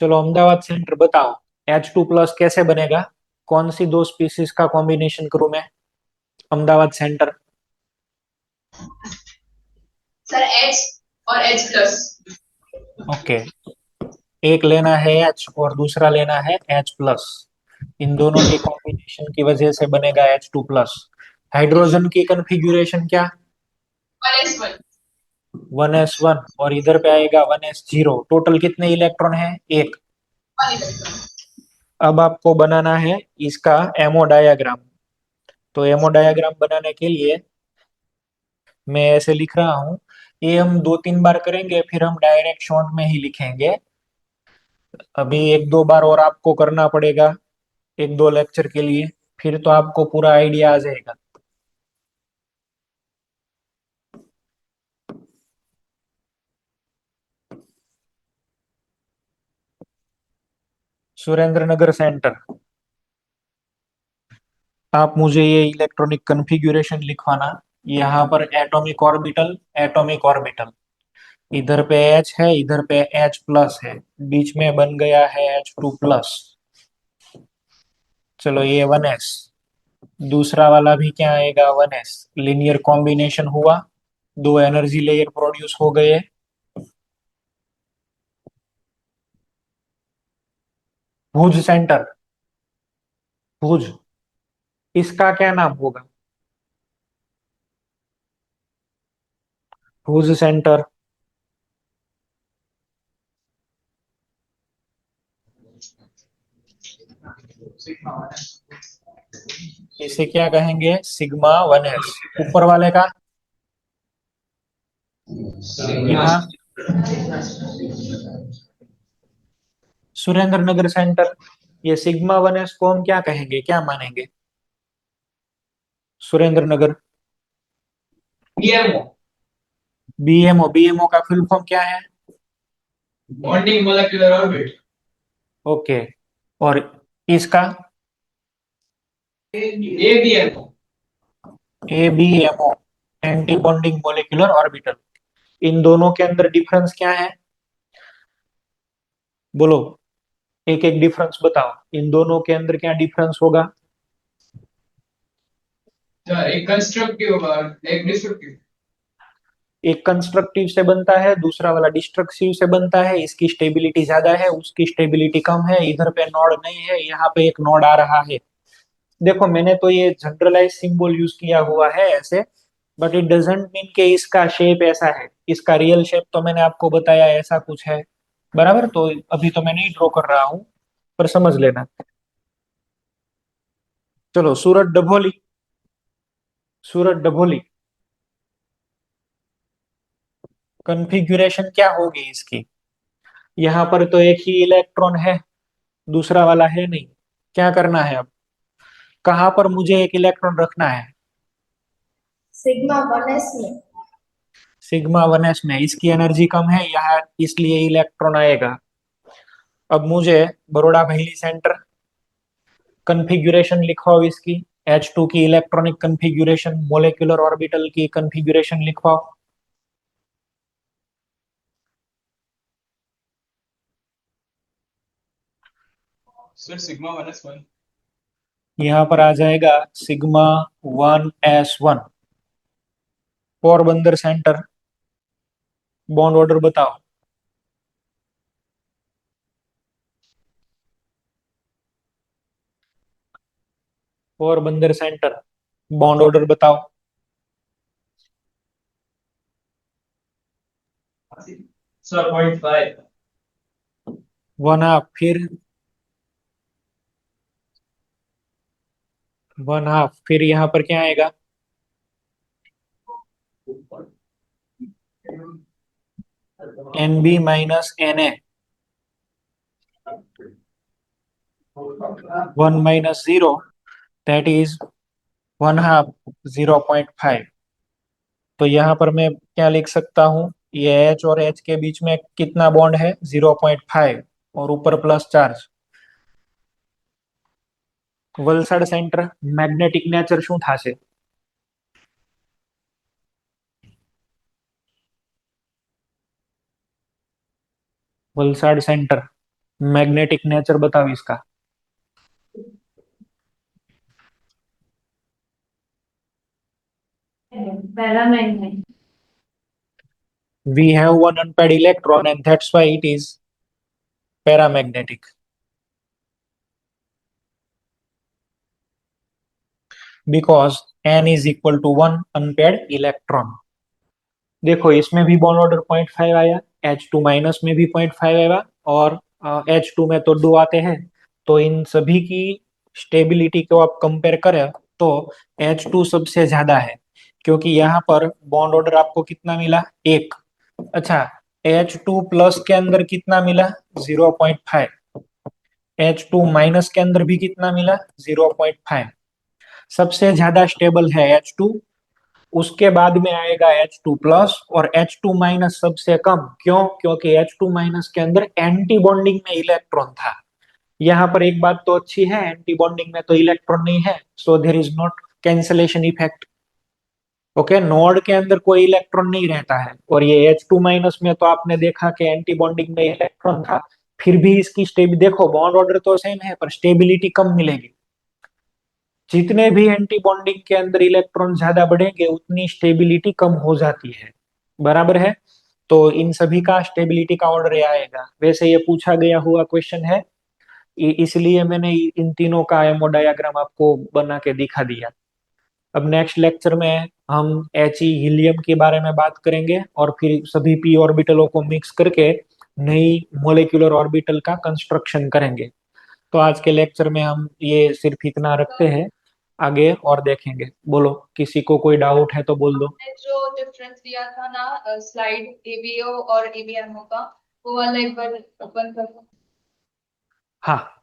चलो अहमदाबाद सेंटर बताओ H2+ कैसे बनेगा? कौन सी दो स्पीसीज का कॉम्बिनेशन करूं मैं? अहमदाबाद सेंटर। सर H और H+। ओके, एक लेना है H और दूसरा लेना है H+। इन दोनों के कॉम्बिनेशन की वजह से बनेगा H2+। हाइड्रोजन की कन्फिग्यूरेशन क्या? 1s1। 1s1, और इधर पे आएगा 1s0। टोटल कितने इलेक्ट्रॉन है? एक। 1 इलेक्ट्रॉन। अब आपको बनाना है इसका एमओ डायग्राम। तो एमओ डायग्राम बनाने के लिए मैं ऐसे लिख रहा हूं, ये हम 2-3 बार करेंगे, फिर हम डायरेक्ट शॉर्ट में ही लिखेंगे। अभी 1-2 बार और आपको करना पड़ेगा, 1-2 लेक्चर के लिए, फिर तो आपको पूरा आइडिया आ जाएगा। सुरेंद्र नगर सेंटर। आप मुझे ये इलेक्ट्रॉनिक कन्फिग्यूरेशन लिखवाना। यहाँ पर एटॉमिक ऑर्बिटल, एटॉमिक ऑर्बिटल, इधर पे H है, इधर पे H+ है, बीच में बन गया है H2+। चलो ये 1s, दूसरा वाला भी क्या आएगा? 1s। लिनियर कॉम्बिनेशन हुआ, 2 एनर्जी लेयर प्रोड्यूस हो गए। भुज सेंटर, भुज, इसका क्या नाम होगा? भुज सेंटर। इसे क्या कहेंगे? Sigma 1s। ऊपर वाले का? यहाँ सुरेंद्र नगर सेंटर, ये सिग्मा 1s को हम क्या कहेंगे, क्या मानेंगे? Surendra Nagar. BMO, BMO, BMO का फुल फॉर्म क्या है? bonding molecular orbit। ओके, और इसका? ABMO, ABMO, anti bonding molecular orbital. इन दोनों के अंदर डिफरेंस क्या है? बोलो, एक एक डिफरेंस बताओ, इन दोनों के अंदर क्या डिफरेंस होगा? एक कंस्ट्रक्टिव होगा, एक डिस्ट्रक्टिव। एक कंस्ट्रक्टिव से बनता है, दूसरा वाला डिस्ट्रक्टिव से बनता है। इसकी स्टेबिलिटी ज्यादा है, उसकी स्टेबिलिटी कम है। इधर पे नोड नहीं है, यहाँ पे एक नोड आ रहा है। देखो मैंने तो ये जनरलाइज सिंबल यूज किया हुआ है ऐसे, बट इट डजंट मीन के इसका शेप ऐसा है। इसका रियल शेप तो मैंने आपको बताया ऐसा कुछ है, बराबर? तो अभी तो मैं नहीं ड्रॉ कर रहा हूँ, पर समझ लेना। चलो सूरत डभोली, सूरत डभोली, कन्फिग्यूरेशन क्या होगी इसकी? यहाँ पर तो एक ही इलेक्ट्रॉन है, दूसरा वाला है नहीं। क्या करना है अब? कहाँ पर मुझे एक इलेक्ट्रॉन रखना है? सिग्मा 1s में। सिग्मा 1s में। इसकी एनर्जी कम है यहाँ, इसलिए इलेक्ट्रॉन आएगा। अब मुझे बरोड़ा वैली सेंटर कन्फिग्यूरेशन लिखवाओ इसकी, H2 की इलेक्ट्रॉनिक कन्फिग्यूरेशन, मोलेक्युलर ऑर्बिटल की कन्फिग्यूरेशन लिखवाओ। Sir sigma 1s1। यहाँ पर आ जाएगा sigma 1s1। Porbandar centre bond order बताओ। पोरबंदर सेंटर बॉन्ड ऑर्डर बताओ। सर 0.5। 1/2, फिर 1/2, फिर यहाँ पर क्या आएगा? NB-Na, 1 minus 0, that is 1/2, 0.5। तो यहाँ पर मैं क्या लिख सकता हूँ? ये H और H के बीच में कितना बॉन्ड है? 0.5, और ऊपर plus charge. Valsad centre magnetic nature શું થાશે? वलसाड सेंटर मैग्नेटिक नेचर बताओ इसका। Paramagnet. We have one unpaired electron and that's why it is paramagnetic. Because n is equal to 1 unpaired electron। देखो इसमें भी बॉन्ड ऑर्डर 0.5 आया, H2 माइनस में भी 0.5 आया, और H2 में तो 2 आते हैं। तो इन सभी की स्टेबिलिटी को आप कंपेयर करें तो H2 सबसे ज्यादा है, क्योंकि यहाँ पर बॉन्ड ऑर्डर आपको कितना मिला? 1। अच्छा, H2 प्लस के अंदर कितना मिला? 0.5। H2 माइनस के अंदर भी कितना मिला? 0.5। सबसे ज्यादा स्टेबल है H2, उसके बाद में आएगा H2 प्लस, और H2 माइनस सबसे कम। क्यों? क्योंकि H2 माइनस के अंदर एंटी बॉन्डिंग में इलेक्ट्रॉन था। यहाँ पर एक बात तो अच्छी है, एंटी बॉन्डिंग में तो इलेक्ट्रॉन नहीं है, so there is not cancellation effect. Okay, node के अंदर कोई इलेक्ट्रॉन नहीं रहता है, और ये H2 माइनस में तो आपने देखा कि एंटी बॉन्डिंग में इलेक्ट्रॉन था, फिर भी इसकी स्टेबिलिटी देखो, बॉन्ड ऑर्डर तो सेम है पर स्टेबिलिटी कम मिलेगी। जितने भी एंटी बॉन्डिंग के अंदर इलेक्ट्रॉन ज्यादा बढ़ेंगे उतनी स्टेबिलिटी कम हो जाती है, बराबर है? तो इन सभी का स्टेबिलिटी का ऑर्डर ये आएगा। वैसे ये पूछा गया हुआ क्वेश्चन है, इसलिए मैंने इन तीनों का एमओ डायग्राम आपको बना के दिखा दिया। अब नेक्स्ट लेक्चर में हम He हीलियम के बारे में बात करेंगे, और फिर सभी पी ऑर्बिटलों को मिक्स करके नई मोलेक्युलर ऑर्बिटल का कंस्ट्रक्शन करेंगे। तो आज के लेक्चर में हम ये सिर्फ इतना रखते हैं, आगे और देखेंगे। बोलो, किसी को कोई डाउट है तो बोल दो। आपने जो डिफरेंस दिया था ना स्लाइड एबीओ और एबीएमओ का, वो वाला एक बार ओपन करो। हाँ,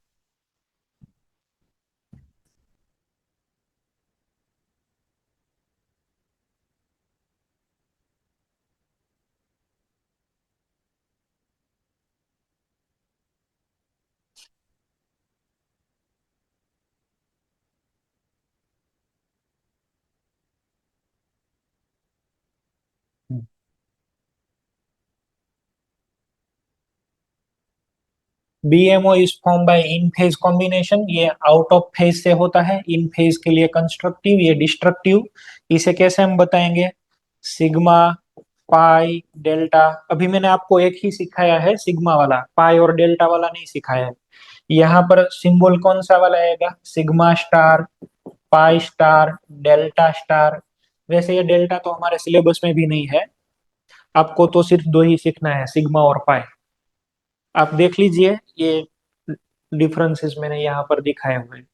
BMO is form by in phase combination. ये आउट ऑफ फेज से होता है, इन फेज के लिए कंस्ट्रक्टिव, ये डिस्ट्रक्टिव। इसे कैसे हम बताएंगे? सिग्मा, पाई, डेल्टा। अभी मैंने आपको एक ही सिखाया है, सिग्मा वाला, पाई और डेल्टा वाला नहीं सिखाया है। यहाँ पर सिंबल कौन सा वाला आएगा? Sigma star, pi star, delta star. वैसे ये डेल्टा तो हमारे सिलेबस में भी नहीं है, आपको तो सिर्फ दो ही सीखना है, सिग्मा और पाई। आप देख लीजिए, ये डिफरेंसेस मैंने यहाँ पर दिखाए हुए हैं।